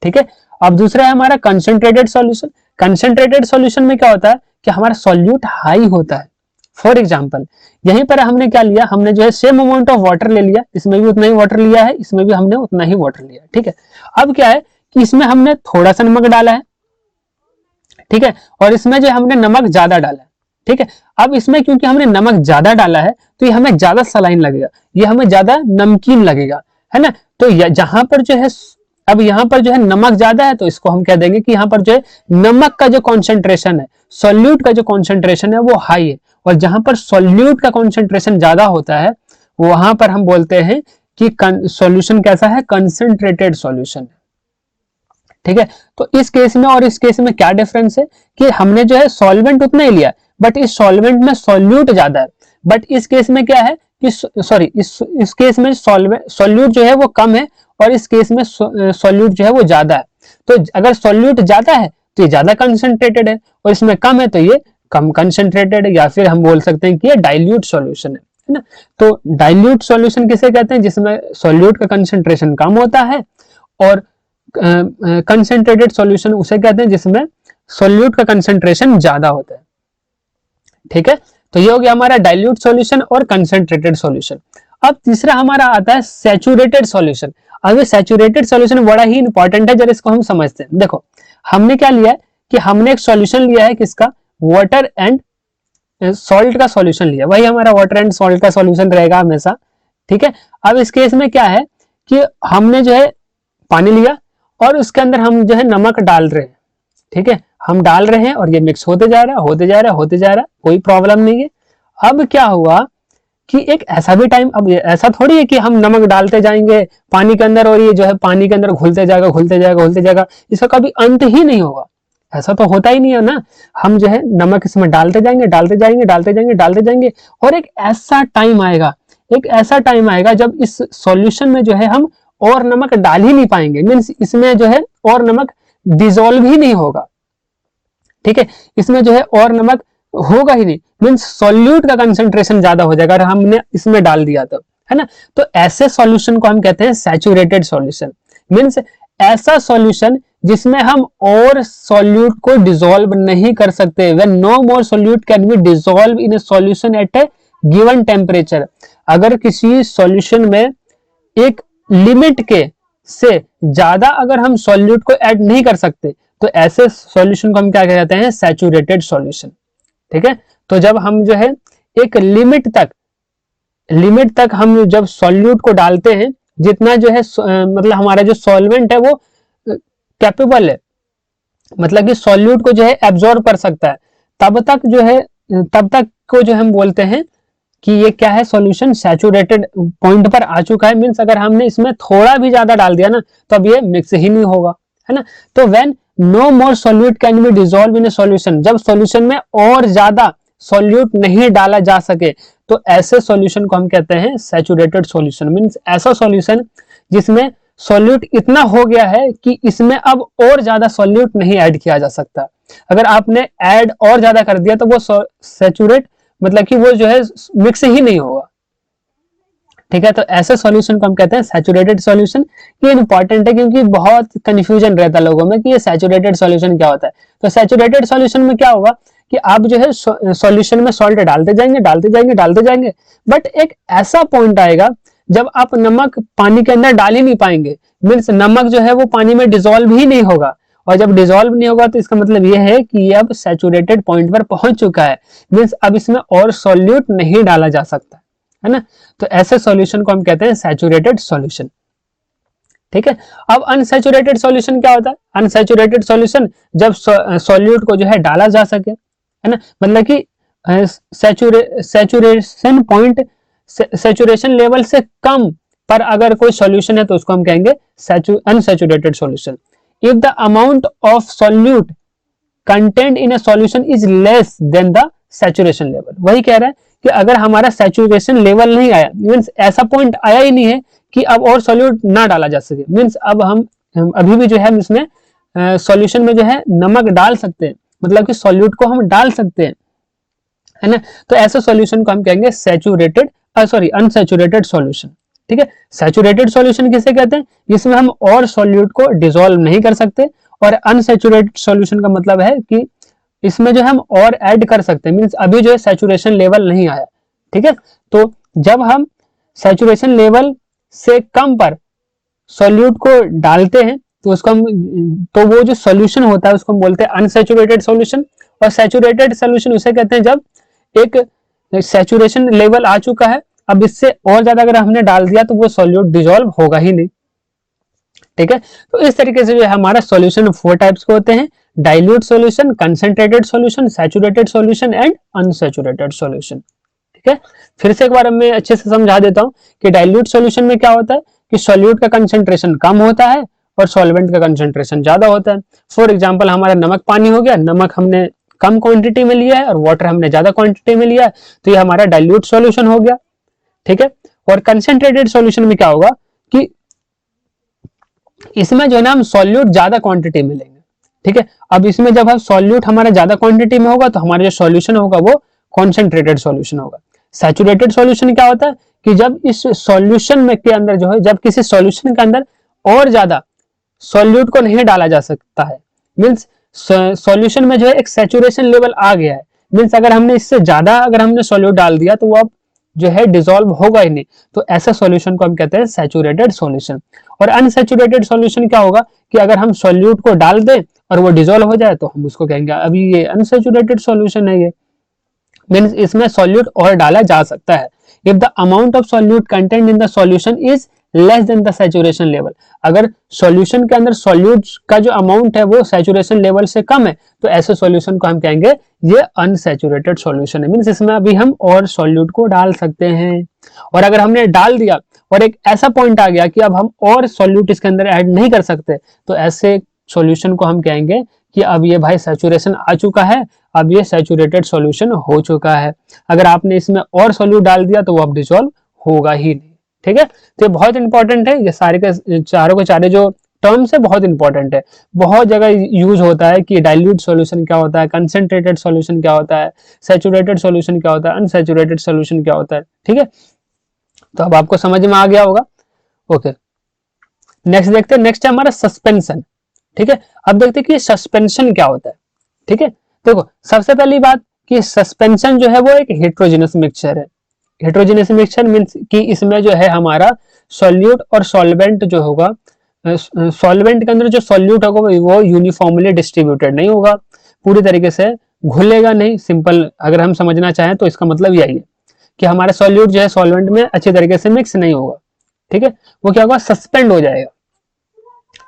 ठीक है। अब दूसरा है हमारा कंसंट्रेटेड सॉल्यूशन। कंसंट्रेटेड सॉल्यूशन में क्या होता है कि हमारा सॉल्यूट हाई होता है। फॉर एग्जाम्पल यहीं पर हमने क्या लिया, हमने जो है सेम अमाउंट ऑफ वाटर ले लिया, इसमें भी उतना ही वाटर लिया है, इसमें भी हमने उतना ही वाटर लिया, ठीक है। अब क्या है कि इसमें हमने थोड़ा सा नमक डाला है, ठीक है, और इसमें जो हमने नमक ज्यादा डाला है, ठीक है। अब इसमें क्योंकि हमने नमक ज्यादा डाला है तो ये हमें ज्यादा सलाइन लगेगा, ये हमें ज्यादा नमकीन लगेगा, है ना। तो जहां पर जो है अब यहाँ पर जो है नमक ज्यादा है तो इसको हम कह देंगे कि यहाँ पर जो है नमक का जो कॉन्सेंट्रेशन है, सॉल्यूट का जो कॉन्सेंट्रेशन है वो हाई है, और जहां पर सॉल्यूट का कॉन्सेंट्रेशन ज्यादा होता है वहां पर हम बोलते हैं कि सॉल्यूशन कैसा है, कंसंट्रेटेड सॉल्यूशन है, ठीक है। तो इस केस में और इस केस में क्या डिफरेंस है कि हमने जो है सॉल्वेंट उतना ही लिया बट इस सॉल्वेंट में सॉल्यूट ज्यादा है, बट इस केस में क्या है कि सॉरी इस केस में सॉल्यूट जो है वो कम है और इस केस में सॉल्यूट जो है वो ज्यादा है। तो अगर सॉल्यूट ज्यादा है तो ये ज्यादा कंसंट्रेटेड है और इसमें कम है तो ये कम कंसंट्रेटेड है, या फिर हम बोल सकते हैं कि ये डाइल्यूट सॉल्यूशन है ना। तो डाइल्यूट सॉल्यूशन किसे कहते हैं, जिसमें सॉल्यूट का कंसंट्रेशन कम होता है, और कंसंट्रेटेड सॉल्यूशन उसे कहते हैं जिसमें सॉल्यूट का कंसंट्रेशन ज्यादा होता है, ठीक है। तो ये हो गया हमारा डाइल्यूट सॉल्यूशन और कंसंट्रेटेड सॉल्यूशन। अब तीसरा हमारा आता है सैचुरेटेड सॉल्यूशन। अब ये सैचुरेटेड सॉल्यूशन बड़ा ही इंपॉर्टेंट है, जब इसको हम समझते हैं। देखो हमने क्या लिया है कि हमने एक सॉल्यूशन लिया है किसका, वाटर एंड सॉल्ट का सॉल्यूशन लिया, वही हमारा वाटर एंड सॉल्ट का सॉल्यूशन रहेगा हमेशा, ठीक है। अब इस केस में क्या है कि हमने जो है पानी लिया और उसके अंदर हम जो है नमक डाल रहे हैं, ठीक है, हम डाल रहे हैं और ये मिक्स होते जा रहा है होते जा रहा है होते जा रहा है, कोई प्रॉब्लम नहीं है। अब क्या हुआ कि एक ऐसा भी टाइम, अब ऐसा थोड़ी है कि हम नमक डालते जाएंगे पानी के अंदर और ये जो है पानी के अंदर घुलते जाएगा घुलते जाएगा घुलते जाएगा, इसका कभी अंत ही नहीं होगा, ऐसा तो होता ही नहीं है ना। हम जो है नमक इसमें डालते जाएंगे डालते जाएंगे डालते जाएंगे डालते जाएंगे, और एक ऐसा टाइम आएगा, एक ऐसा टाइम आएगा जब इस सॉल्यूशन में जो है हम और नमक डाल ही नहीं पाएंगे, मीन्स इसमें जो है और नमक डिसॉल्व ही नहीं होगा, ठीक है, इसमें जो है और नमक होगा ही नहीं, मीन्स सॉल्यूट का कंसंट्रेशन ज्यादा हो जाएगा अगर हमने इसमें डाल दिया तो, है ना। तो ऐसे सॉल्यूशन को हम कहते हैं सैचुरेटेड सॉल्यूशन, मीन्स ऐसा सॉल्यूशन जिसमें हम और सॉल्यूट को डिसॉल्व नहीं कर सकते, when no more solute can be dissolve in a solution at a given temperature. अगर किसी सॉल्यूशन में एक लिमिट के से ज्यादा अगर हम सॉल्यूट को ऐड नहीं कर सकते तो ऐसे सॉल्यूशन को हम क्या कहते हैं, सैचुरेटेड सॉल्यूशन, ठीक है। तो जब हम जो है एक लिमिट तक हम जब सॉल्यूट को डालते हैं, जितना जो है मतलब हमारा जो सॉल्वेंट है वो कैपेबल है, मतलब कि सॉल्यूट को जो है एब्जॉर्ब कर सकता है, तब तक को जो हम बोलते हैं कि ये क्या है, सॉल्यूशन सैचुरेटेड पॉइंट पर आ चुका है। मींस अगर हमने इसमें थोड़ा भी ज्यादा डाल दिया ना तो अब ये मिक्स ही नहीं होगा, है ना। तो when no more solute can be dissolve in a solution, जब सॉल्यूशन में और ज्यादा सॉल्यूट नहीं डाला जा सके तो ऐसे सॉल्यूशन को हम कहते हैं सैचुरेटेड सॉल्यूशन। मींस ऐसा सॉल्यूशन जिसमें सॉल्यूट इतना हो गया है कि इसमें अब और ज्यादा सॉल्यूट नहीं ऐड किया जा सकता, अगर आपने ऐड और ज्यादा कर दिया तो वो सैचुरेट मतलब कि वो जो है मिक्स ही नहीं होगा, ठीक है। तो ऐसे सॉल्यूशन को हम कहते हैं सैचुरेटेड सॉल्यूशन। ये इंपॉर्टेंट है क्योंकि बहुत कंफ्यूजन रहता है लोगों में कि ये सैचुरेटेड सॉल्यूशन क्या होता है। तो सैचुरेटेड सॉल्यूशन में क्या होगा कि आप जो है सॉल्यूशन में सॉल्ट डालते जाएंगे, बट एक ऐसा पॉइंट आएगा जब आप नमक पानी के अंदर डाल ही नहीं पाएंगे, मीन्स नमक जो है वो पानी में डिसॉल्व ही नहीं होगा, और जब डिसॉल्व नहीं होगा तो इसका मतलब ये है कि ये अब सैचुरेटेड पॉइंट पर पहुंच चुका है, मींस अब इसमें और सॉल्यूट नहीं डाला जा सकता है ना। तो ऐसे सॉल्यूशन को हम कहते हैं सैचुरेटेड सॉल्यूशन। ठीक है, अब अनसैचुरेटेड सॉल्यूशन क्या होता है? अनसैचुरेटेड सॉल्यूशन जब सॉल्यूट को जो है डाला जा सके, है ना, मतलब कि सैचुरेशन पॉइंट, सैचुरेशन लेवल से कम पर अगर कोई सॉल्यूशन है तो उसको हम कहेंगे unsaturated solution. If the amount of solute content in a solution is less than the saturation level, वही कह रहा है कि अगर हमारा सैचुरेशन लेवल नहीं आया, मींस ऐसा पॉइंट आया ही नहीं है कि अब और सॉल्यूट ना डाला जा सके, मींस अब हम अभी भी जो है इसमें सॉल्यूशन में जो है नमक डाल सकते हैं, मतलब कि सॉल्यूट को हम डाल सकते हैं, है ना। तो ऐसे सॉल्यूशन को हम कहेंगे सैचुरेटेड अनसैचुरेटेड सॉल्यूशन। ठीक है, सैचुरेटेड सॉल्यूशन किसे कहते हैं? जिसमें हम और सॉल्यूट को डिसॉल्व नहीं कर सकते, और अनसैचुरेटेड सॉल्यूशन का मतलब है कि इसमें जो हम और ऐड कर सकते हैं, मींस अभी जो है सैचुरेशन लेवल नहीं आया। ठीक है, तो जब हम सैचुरेशन लेवल से कम पर सॉल्यूट को डालते हैं तो उसको हम, तो वो जो सॉल्यूशन होता है उसको हम बोलते हैं अनसैचुरेटेड सॉल्यूशन। और सैचुरेटेड सॉल्यूशन उसे कहते हैं जब एक सैचुरेशन लेवल आ चुका है, अब इससे और ज्यादा अगर हमने डाल दिया तो वो सॉल्यूट डिसॉल्व होगा ही नहीं। ठीक है, तो इस तरीके से जो है हमारा सॉल्यूशन 4 टाइप्स के होते हैं: dilute solution, concentrated solution, saturated solution and unsaturated solution. ठीक है, फिर से एक बार मैं अच्छे से समझा देता हूं कि डाइल्यूट सॉल्यूशन में क्या होता है कि सॉल्यूट का कंसंट्रेशन कम होता है और सॉल्वेंट का कंसंट्रेशन ज्यादा होता है। फॉर एग्जांपल हमारा नमक पानी हो गया, नमक हमने कम क्वांटिटी में लिया है और वाटर हमने ज्यादा क्वांटिटी में लिया है, तो ये हमारा डाइल्यूट सॉल्यूशन हो गया। ठीक है, और कंसंट्रेटेड सॉल्यूशन में क्या होगा कि इसमें जो है ना हम सॉल्यूट ज्यादा क्वांटिटी में लेंगे। ठीक है, अब इसमें जब हम सॉल्यूट हमारा ज्यादा क्वांटिटी में होगा तो हमारा जो सॉल्यूशन होगा वो कॉन्सेंट्रेटेड सॉल्यूशन होगा। सैचुरेटेड सॉल्यूशन क्या होता है कि जब इस सॉल्यूशन में के अंदर जो है, जब किसी सॉल्यूशन के अंदर और ज्यादा सॉल्यूट को नहीं डाला जा सकता है, मींस सॉल्यूशन में जो है एक सैचुरेशन लेवल आ गया है, मींस अगर हमने इससे ज्यादा अगर हमने सॉल्यूट डाल दिया तो वो अब जो है डिसॉल्व होगा ही नहीं, तो ऐसा सॉल्यूशन को हम कहते हैं सैचुरेटेड सॉल्यूशन। और अनसैचुरेटेड सॉल्यूशन क्या होगा कि अगर हम सॉल्यूट को डाल दें और वो डिसॉल्व हो जाए तो हम उसको कहेंगे अभी ये अनसैचुरेटेड सॉल्यूशन है। ये मींस इसमें सॉल्यूट और डाला जा सकता है। If the amount of solute content in the solution is less than the saturation level, अगर सॉल्यूशन के अंदर सॉल्यूट का जो अमाउंट है वो सैचुरेशन लेवल से कम है तो ऐसे सॉल्यूशन को हम कहेंगे ये अनसैचुरेटेड सॉल्यूशन है, मींस इसमें अभी हम और सॉल्यूट को डाल सकते हैं। और अगर हमने डाल दिया और एक ऐसा पॉइंट आ गया कि अब हम और सॉल्यूट इसके अंदर ऐड नहीं कर सकते तो ऐसे सॉल्यूशन को हम कहेंगे कि अब ये भाई सैचुरेशन आ चुका है, अब ये सैचुरेटेड सॉल्यूशन हो चुका है। अगर आपने इसमें और सॉल्यूट डाल दिया तो वो अब डिसॉल्व होगा ही नहीं। ठीक है, तो ये बहुत इंपॉर्टेंट है, ये सारे के चारों के चारे जो टर्म्स है बहुत इंपॉर्टेंट है, बहुत जगह यूज होता है कि डाइल्यूट सॉल्यूशन क्या होता है, कंसंट्रेटेड सॉल्यूशन क्या होता है, सैचुरेटेड सॉल्यूशन क्या होता है, अनसैचुरेटेड सॉल्यूशन क्या होता है। ठीक है, तो अब आपको समझ में आ गया होगा। ओके, नेक्स्ट देखते हैं, नेक्स्ट है हमारा सस्पेंशन। ठीक है, अब देखते हैं कि सस्पेंशन क्या होता है। ठीक है, देखो सबसे पहली बात कि सस्पेंशन जो है वो एक हेट्रोजेनस मिक्सचर है। हेट्रोजेनस मिक्सचर मींस कि इसमें जो है हमारा सॉल्यूट और सॉल्वेंट जो होगा, सॉल्वेंट के अंदर जो सॉल्यूट होगा वो यूनिफॉर्मली डिस्ट्रीब्यूटेड नहीं होगा, पूरी तरीके से घुलेगा नहीं। सिंपल अगर हम समझना चाहें तो इसका मतलब यही है कि हमारा सॉल्यूट जो है सॉल्वेंट में अच्छी तरीके से मिक्स नहीं होगा। ठीक है, वो क्या होगा, सस्पेंड हो जाएगा।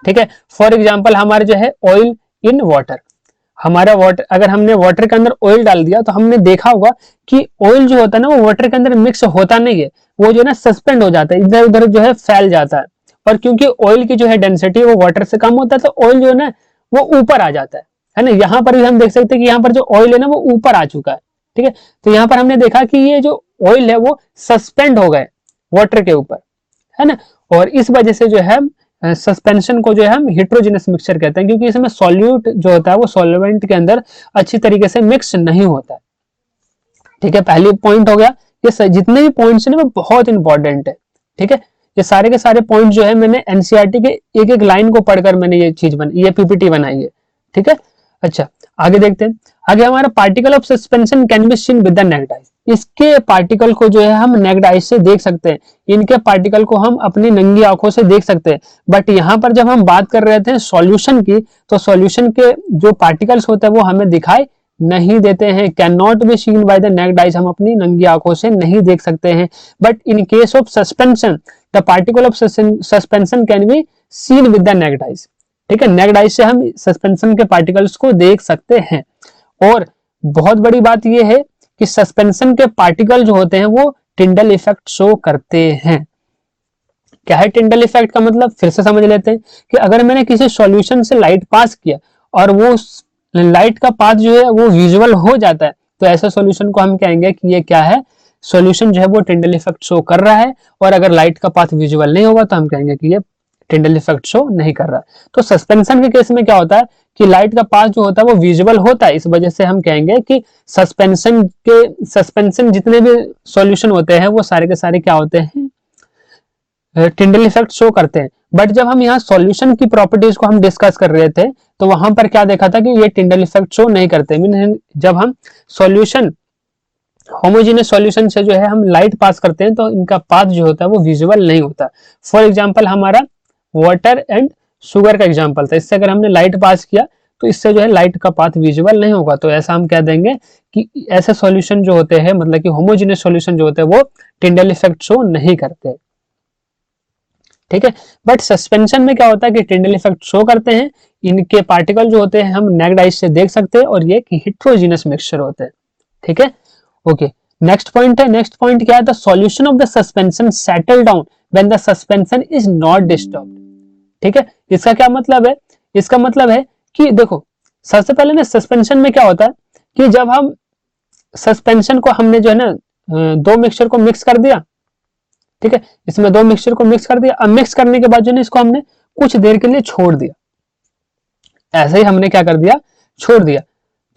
ठीक है, फॉर एग्जाम्पल हमारे जो है ऑयल इन वाटर, हमारा वाटर, अगर हमने वाटर के अंदर ऑयल डाल दिया तो हमने देखा होगा कि ऑयल जो होता है ना वो वाटर के अंदर मिक्स होता नहीं है, वो जो है ना सस्पेंड हो जाता है, इधर उधर जो है फैल जाता है। और क्योंकि ऑयल की जो है डेंसिटी वो वाटर से कम होता है तो ऑयल जो है ना वो ऊपर आ जाता है ना। यहाँ पर भी हम देख सकते हैं कि यहाँ पर जो ऑयल है ना वो ऊपर आ चुका है। ठीक है, तो यहाँ पर हमने देखा कि ये जो ऑयल है वो सस्पेंड हो गए वाटर के ऊपर, है ना। और इस वजह से जो है सस्पेंशन को जो है हम हेट्रोजेनस मिक्सचर कहते हैं, क्योंकि इसमें सॉल्यूट जो होता है वो सॉल्वेंट के अंदर अच्छी तरीके से मिक्स नहीं होता है। ठीक है, पहली पॉइंट हो गया। ये जितने भी पॉइंट्स हैं ना वो बहुत इंपॉर्टेंट है। ठीक है, ये सारे के सारे पॉइंट जो है मैंने एनसीईआरटी के एक एक लाइन को पढ़कर मैंने ये चीज ये पीपीटी बनाई है। ठीक है, अच्छा आगे देखते हैं। आगे हमारा particle of suspension can be seen with the necked आई। इसके पार्टिकल को जो है हम नेक्ड आई से देख सकते हैं, इनके पार्टिकल को हम अपनी नंगी आंखों से देख सकते हैं। बट यहाँ पर जब हम बात कर रहे थे सॉल्यूशन की, तो सॉल्यूशन के जो पार्टिकल्स होते हैं वो हमें दिखाई नहीं देते हैं, can not be seen by the necked eyes, हम अपनी नंगी आंखों से नहीं देख सकते हैं। But in case of suspension the particle of suspension can be seen with the necked eyes. ठीक है, नेक्ड आइज से हम सस्पेंशन के पार्टिकल्स को देख सकते हैं। और बहुत बड़ी बात यह है कि सस्पेंशन के पार्टिकल जो होते हैं वो टिंडल इफेक्ट शो करते हैं। क्या है टिंडल इफेक्ट का मतलब, फिर से समझ लेते हैं कि अगर मैंने किसी सॉल्यूशन से लाइट पास किया और वो लाइट का पाथ जो है वो विजुअल हो जाता है, तो ऐसे सॉल्यूशन को हम कहेंगे कि ये क्या है, सॉल्यूशन जो है वो टिंडल इफेक्ट शो कर रहा है। और अगर लाइट का पाथ विजुअल नहीं होगा तो हम कहेंगे कि ये टिंडल इफेक्ट शो नहीं कर रहा है। तो सस्पेंशन के केस में क्या होता है कि लाइट का पाथ जो होता है वो विजुअल होता है, इस वजह से हम कहेंगे कि सस्पेंशन जितने भी सॉल्यूशन होते हैं वो सारे के सारे क्या होते हैं, टिंडल इफेक्ट शो करते हैं। बट जब हम यहाँ सॉल्यूशन की प्रॉपर्टीज को हम डिस्कस कर रहे थे तो वहां पर क्या देखा था कि ये टिंडल इफेक्ट शो नहीं करते। जब हम सॉल्यूशन होमोजेनियस सॉल्यूशन से जो है हम लाइट पास करते हैं तो इनका पाथ जो होता है वो विजुअल नहीं होता। फॉर एग्जांपल हमारा वाटर एंड शुगर का एग्जांपल था, इससे अगर हमने लाइट पास किया तो इससे जो है लाइट का पाथ विजुअल नहीं होगा। तो ऐसा हम कह देंगे कि ऐसे सॉल्यूशन जो होते हैं, मतलब कि होमोजेनियस सॉल्यूशन जो होते हैं वो टिंडल इफेक्ट शो नहीं करते। ठीक है, बट सस्पेंशन में क्या होता है कि टिंडल इफेक्ट शो करते हैं, इनके पार्टिकल जो होते हैं हम नेक्ड आइज से देख सकते हैं और ये हेटेरोजेनस मिक्सचर होते हैं। ठीक है, ओके, नेक्स्ट पॉइंट है। नेक्स्ट पॉइंट क्या है, the solution of the suspension settle down when the suspension is not disturbed. ठीक है, इसका क्या मतलब है, इसका मतलब है कि देखो सबसे पहले ना सस्पेंशन में क्या होता है कि जब हम सस्पेंशन को हमने जो है ना दो मिक्सचर को मिक्स कर दिया, ठीक है, इसमें दो मिक्सचर को मिक्स कर दिया, अब मिक्स करने के बाद जो है इसको हमने कुछ देर के लिए छोड़ दिया, ऐसे ही हमने क्या कर दिया, छोड़ दिया।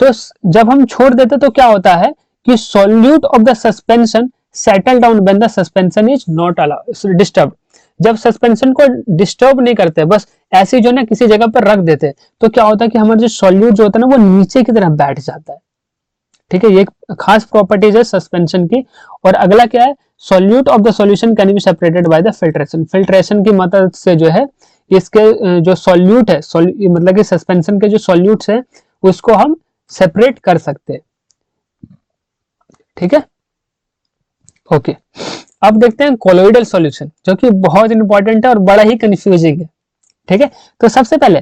तो जब हम छोड़ देते तो क्या होता है कि solute of the suspension settle down when the suspension is not disturb. जब सस्पेंशन को डिस्टर्ब नहीं करते, बस ऐसे जो है ना किसी जगह पर रख देते, तो क्या होता है कि हमारा जो सॉल्यूट जो होता है ना वो नीचे की तरफ बैठ जाता है। ठीक है, ये एक खास प्रॉपर्टीज है सस्पेंशन की। और अगला क्या है, solute of the solution can be separated by the filtration. Filtration की मदद से जो है इसके जो सॉल्यूट है, मतलब कि सस्पेंशन के जो सॉल्यूट्स है उसको हम सेपरेट कर सकते हैं। ठीक है, ओके, अब देखते हैं कोलोइडल सॉल्यूशन, जो कि बहुत इंपॉर्टेंट है और बड़ा ही कंफ्यूजिंग है। ठीक है, तो सबसे पहले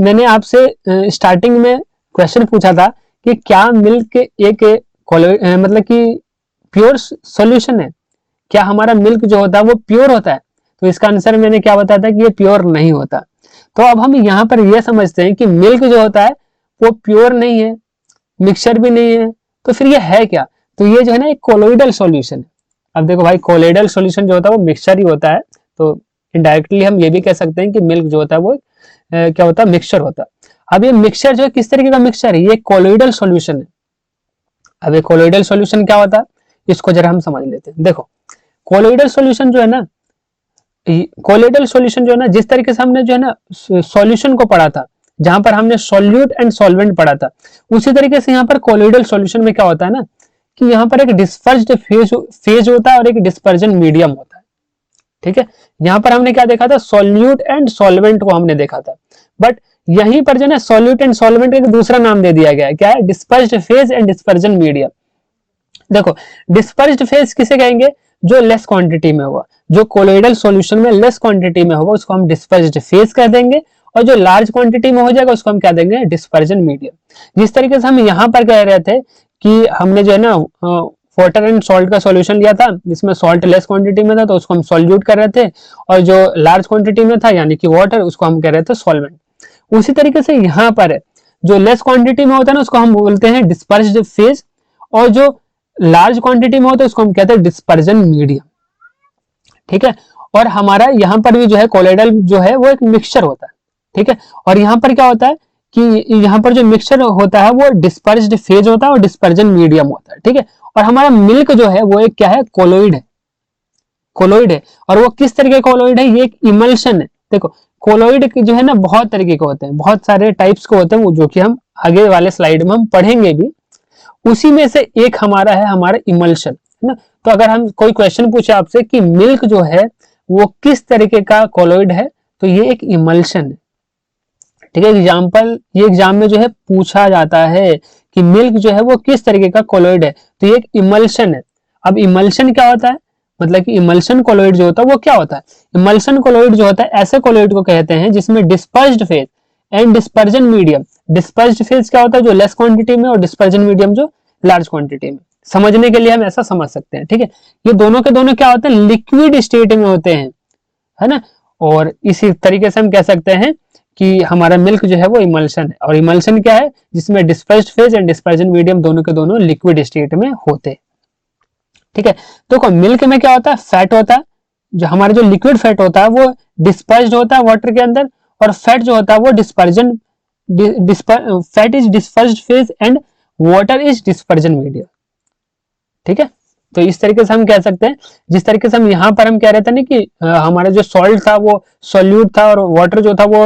मैंने आपसे स्टार्टिंग में क्वेश्चन पूछा था कि क्या मिल्क एक मतलब कि प्योर सॉल्यूशन है, क्या हमारा मिल्क जो होता है वो प्योर होता है? तो इसका आंसर मैंने क्या बताया था कि ये प्योर नहीं होता। तो अब हम यहाँ पर यह समझते हैं कि मिल्क जो होता है वो प्योर नहीं है, मिक्सचर भी नहीं है, तो फिर ये है क्या? तो ये जो है ना एक कोलोइडल सॉल्यूशन है। अब देखो भाई, कोलोइडल सॉल्यूशन जो होता है वो मिक्सचर ही होता है, तो इनडायरेक्टली हम ये भी कह सकते हैं कि मिल्क जो होता है वो क्या होता है, मिक्सचर होता है। अब ये मिक्सचर जो है किस तरीके का मिक्सचर है, ये कोलोइडल सॉल्यूशन है। अब ये कोलोइडल सॉल्यूशन क्या होता है इसको जरा हम समझ लेते हैं। देखो कोलोइडल सॉल्यूशन जो है ना, कोलोइडल सॉल्यूशन जो है ना, जिस तरीके से हमने जो है ना सॉल्यूशन को पढ़ा था, जहां पर हमने सॉल्यूट एंड सॉल्वेंट पढ़ा था, उसी तरीके से यहाँ पर कोलोइडल सॉल्यूशन में क्या होता है ना कि यहाँ पर एक डिस्पर्स्ड फेज होता है और एक डिस्पर्जन मीडियम होता है। ठीक है, यहाँ पर हमने क्या देखा था, सॉल्यूट एंड सॉल्वेंट को हमने देखा था, बट यहीं पर जो है सॉल्यूट एंड सॉल्वेंट एक दूसरा नाम दे दिया गया है, क्या है, dispersed phase and dispersion medium. देखो डिस्पर्स्ड फेज किसे कहेंगे, जो लेस क्वांटिटी में होगा, जो कोलोइडल सॉल्यूशन में लेस क्वांटिटी में होगा उसको हम डिस्पर्स्ड फेज कह देंगे, और जो लार्ज क्वांटिटी में हो जाएगा उसको हम कह देंगे डिस्पर्जन मीडियम। जिस तरीके से हम यहाँ पर कह रहे थे कि हमने जो है ना वाटर एंड सॉल्ट का सॉल्यूशन लिया था, जिसमें सॉल्ट लेस क्वांटिटी में था तो उसको हम सॉल्यूट कर रहे थे, और जो लार्ज क्वांटिटी में था यानी कि वाटर, उसको हम कह रहे थे सॉल्वेंट। उसी तरीके से यहाँ पर है, जो लेस क्वांटिटी में होता है ना उसको हम बोलते हैं डिस्पर्स्ड फेज, और जो लार्ज क्वांटिटी में होता है उसको हम कहते हैं डिस्पर्जन मीडियम। ठीक है, और हमारा यहाँ पर भी जो है कोलोइडल जो है वो एक मिक्सचर होता है। ठीक है, और यहाँ पर क्या होता है कि यहाँ पर जो मिक्सचर होता है वो डिस्पर्स्ड फेज होता है और डिस्पर्जन मीडियम होता है। ठीक है, और हमारा मिल्क जो है वो एक क्या है, कोलोइड है, कोलोइड है। और वो किस तरीके का कोलोइड है, ये एक इमल्शन है। देखो कोलोइड जो है ना बहुत तरीके के होते हैं, बहुत सारे टाइप्स के होते हैं, वो जो कि हम आगे वाले स्लाइड में हम पढ़ेंगे भी। उसी में से एक हमारा है हमारा इमल्शन, है ना। तो अगर हम कोई क्वेश्चन पूछे आपसे कि मिल्क जो है वो किस तरीके का कोलॉइड है, तो ये एक इमल्शन है, ठीक है। एग्जाम्पल ये एग्जाम में जो है पूछा जाता है कि मिल्क जो है वो किस तरीके का कोलॉइड है, तो ये एक इमल्शन है। अब इमल्शन क्या होता है, मतलब कि इमल्शन कोलॉइड जो होता है वो क्या होता है, इमल्शन कोलॉइड जो होता है ऐसे कोलॉइड को कहते हैं जिसमें dispersed phase and dispersion medium, dispersed phase क्या होता है जो लेस क्वांटिटी में, और डिस्पर्जन मीडियम जो लार्ज क्वांटिटी में। समझने के लिए हम ऐसा समझ सकते हैं, ठीक है। ये दोनों के दोनों क्या होते हैं, लिक्विड स्टेट में होते हैं, है ना। और इसी तरीके से हम कह सकते हैं कि हमारा मिल्क जो है वो इमल्शन है, और इमल्शन क्या है जिसमें dispersed phase and dispersion medium दोनों के दोनों लिक्विड स्टेट में होते हैं, ठीक है। तो मिल्क में क्या होता है, फैट होता है, जो हमारा जो लिक्विड फैट होता है वो डिस्पर्स्ड होता है वाटर के अंदर, और फैट जो होता है वो dispersion, fat is dispersed phase and water is dispersion medium, ठीक है। तो इस तरीके से हम कह सकते हैं, जिस तरीके से हम यहाँ पर हम कह रहे थे ना कि हमारा जो सॉल्ट था वो सॉल्यूट था और वाटर जो था वो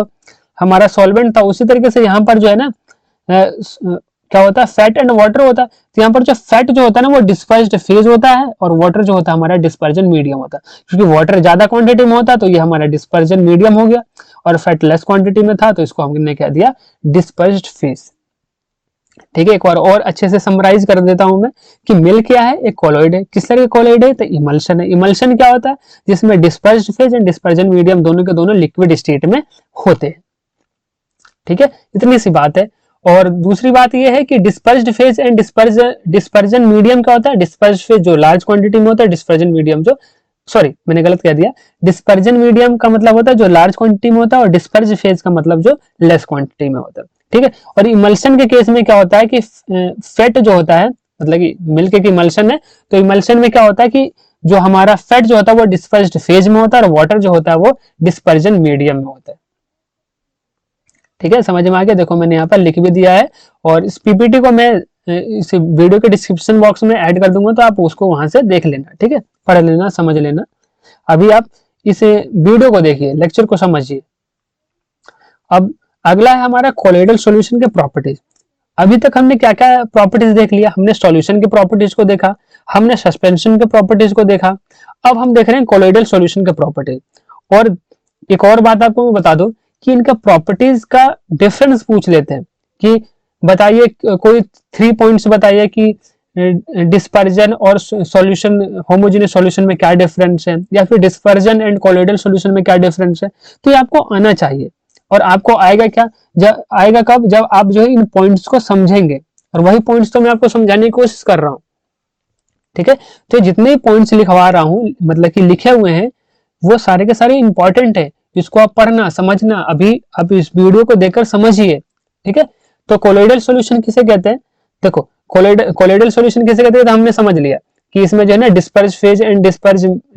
हमारा सॉल्वेंट था, उसी तरीके से यहाँ पर जो है ना क्या होता है, फैट एंड वाटर होता है। तो यहाँ पर जो फैट जो होता है ना वो डिस्पर्स्ड फेज होता है, और वाटर जो होता है हमारा डिस्पर्जन मीडियम होता है। क्योंकि वाटर ज्यादा क्वांटिटी में होता है तो ये हमारा डिस्पर्जन मीडियम हो गया, और फैट लेस क्वांटिटी में था तो इसको हमने कह दिया डिस्पर्स्ड फेज, ठीक है। एक बार और अच्छे से समराइज कर देता हूं मैं कि मिल्क क्या है, एक कोलॉइड है। किस तरह का कोलॉइड है, तो इमल्शन है। इमल्शन क्या होता है, जिसमें dispersed phase and dispersion medium दोनों के दोनों लिक्विड स्टेट में होते हैं, ठीक है। इतनी सी बात है। और दूसरी बात यह है कि dispersed phase and dispersion medium क्या होता है, डिस्पर्स्ड फेज जो लार्ज क्वांटिटी में होता है, डिस्पर्जन मीडियम जो, सॉरी मैंने गलत कह दिया, डिस्पर्जन मीडियम का मतलब होता है जो लार्ज क्वांटिटी में होता है, और डिस्पर्स्ड फेज का मतलब जो लेस क्वांटिटी में होता है, ठीक है। और इमल्शन के केस में क्या होता है कि फैट जो होता है, मतलब कि मिल्क की इमल्शन है, तो इमल्शन में क्या होता है कि जो हमारा फैट जो होता है वो डिस्पर्स्ड फेज में होता है, और वाटर जो होता है वो डिस्पर्जन मीडियम में होता है, ठीक है। समझ में आ गया, देखो मैंने यहाँ पर लिख भी दिया है, और इस पीपीटी को मैं इस वीडियो के डिस्क्रिप्शन बॉक्स में ऐड कर दूंगा, तो आप उसको वहां से देख लेना, ठीक है, पढ़ लेना, समझ लेना। अभी आप इस वीडियो को देखिए, लेक्चर को समझिए। अब अगला है हमारा कोलोइडल सॉल्यूशन के प्रॉपर्टीज। अभी तक हमने क्या क्या प्रॉपर्टीज देख लिया, हमने सॉल्यूशन के प्रॉपर्टीज को देखा, हमने सस्पेंशन के प्रॉपर्टीज को देखा, अब हम देख रहे हैं कोलोइडल सॉल्यूशन के प्रॉपर्टीज। और एक और बात आपको मैं बता दूं कि इनका प्रॉपर्टीज का डिफरेंस पूछ लेते हैं कि बताइए कोई 3 पॉइंट्स बताइए कि डिस्पर्जन और सॉल्यूशन, होमोजेनियस सॉल्यूशन में क्या डिफरेंस है, या फिर डिस्पर्जन एंड कोलोइडल सॉल्यूशन में क्या डिफरेंस है। तो ये आपको आना चाहिए, और आपको आएगा क्या, जब आएगा कब, जब आप जो है इन पॉइंट्स को समझेंगे, और वही पॉइंट्स तो मैं आपको समझाने की कोशिश कर रहा हूं, ठीक है। तो जितने पॉइंट्स लिखवा रहा हूं, मतलब कि लिखे हुए हैं, वो सारे के सारे इंपॉर्टेंट है, इसको आप पढ़ना समझना, अभी आप इस वीडियो को देखकर समझिए, ठीक है। तो कोलोइडल सॉल्यूशन किसे कहते हैं, देखो कोलोइडल सॉल्यूशन किसे कहते हैं, तो हमने समझ लिया कि इसमें जो है ना disperse phase and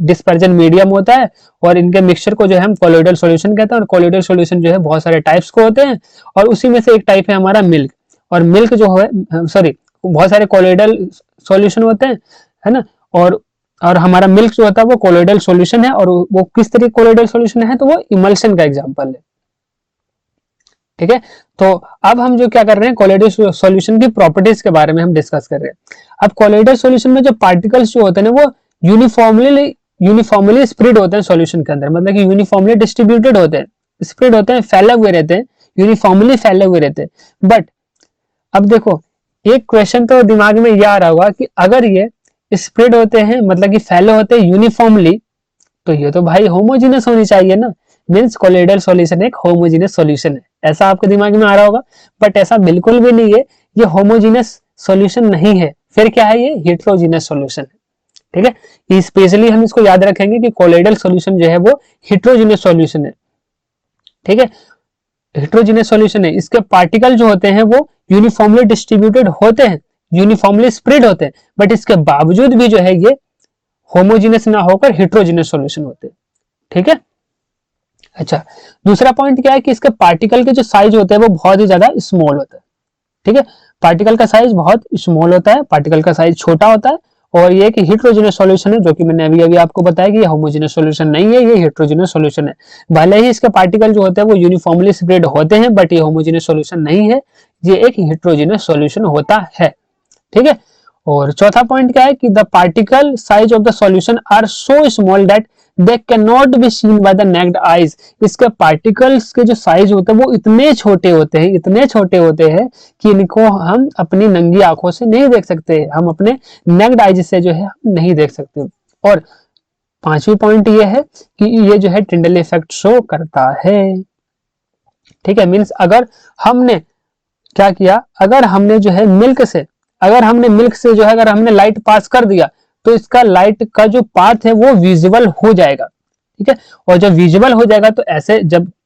dispersion medium होता है, और इनके मिक्सचर को जो है हम कोलोइडल सॉल्यूशन कहते हैं। और कोलोइडल सॉल्यूशन जो है बहुत सारे टाइप्स को होते हैं, और उसी में से एक टाइप है हमारा मिल्क। और मिल्क जो है, सॉरी, बहुत सारे कोलोइडल सॉल्यूशन होते हैं, है ना। और हमारा मिल्क जो होता है वो कोलोइडल सॉल्यूशन है, और वो किस तरह कोलोइडल सॉल्यूशन है, तो वो इमल्शन का एग्जांपल है, ठीक है। तो अब हम जो क्या कर रहे हैं, कोलोइडल सॉल्यूशन की प्रॉपर्टीज के बारे में हम डिस्कस कर रहे हैं। अब कोलोइडल सॉल्यूशन में जो पार्टिकल्स जो होते हैं ना वो यूनिफॉर्मली स्प्रेड होते हैं सॉल्यूशन के अंदर, मतलब कि यूनिफॉर्मली डिस्ट्रीब्यूटेड होते हैं, स्प्रेड होते हैं, फैले हुए रहते हैं, यूनिफॉर्मली फैले हुए रहते हैं। बट अब देखो, एक क्वेश्चन तो दिमाग में यह आ रहा होगा कि अगर ये स्प्रेड होते हैं, मतलब कि फैले होते हैं यूनिफॉर्मली, तो ये तो भाई होमोजेनस होनी चाहिए ना, मींस कोलोइडल सॉल्यूशन एक होमोजेनस सॉल्यूशन है, ऐसा आपके दिमाग में आ रहा होगा। बट ऐसा बिल्कुल भी नहीं है, ये होमोजेनस सॉल्यूशन नहीं है, फिर क्या है, ये हेटेरोजेनस सॉल्यूशन है, ठीक है। स्पेशली हम इसको याद रखेंगे कि कोलोइडल सॉल्यूशन जो है वो हेटेरोजेनस सॉल्यूशन है, ठीक है, हेटेरोजेनस सॉल्यूशन है। इसके पार्टिकल जो होते हैं वो यूनिफॉर्मली डिस्ट्रीब्यूटेड होते हैं, यूनिफॉर्मली स्प्रेड होते हैं, बट इसके बावजूद भी जो है ये होमोजेनस ना होकर हेटेरोजेनस सॉल्यूशन होते हैं, ठीक है। अच्छा, दूसरा पॉइंट क्या है कि इसके पार्टिकल के जो साइज होते हैं वो बहुत ही ज्यादा स्मॉल होता है, ठीक है। पार्टिकल का साइज बहुत स्मॉल होता है, पार्टिकल का साइज छोटा होता है, और ये एक हेटेरोजेनस सॉल्यूशन है, जो कि मैंने अभी अभी आपको बताया कि ये होमोजेनस सॉल्यूशन नहीं है, ये हेटेरोजेनस सॉल्यूशन है। भले ही इसके पार्टिकल जो होते हैं वो यूनिफॉर्मली स्प्रेड होते हैं, बट ये होमोजेनस सॉल्यूशन नहीं है, ये एक हेटेरोजेनस सॉल्यूशन होता है, ठीक है। और चौथा पॉइंट क्या है कि the particle size of the solution are so small that they can not be seen by the naked eyes. इसके पार्टिकल्स के जो साइज होते हैं वो इतने छोटे होते हैं, इतने छोटे होते हैं कि इनको हम अपनी नंगी आंखों से नहीं देख सकते, हम अपने नेक्ड आईज से जो है हम नहीं देख सकते। और पांचवी पॉइंट ये है कि ये जो है टिंडल इफेक्ट शो करता है। ठीक है, मीन्स अगर हमने क्या किया, अगर हमने जो है मिल्क से जो है अगर हमने लाइट पास कर दिया तो इसका लाइट का जो पाथ है वो विजिबल हो जाएगा। ठीक है, और जब विजिबल हो जाएगा तो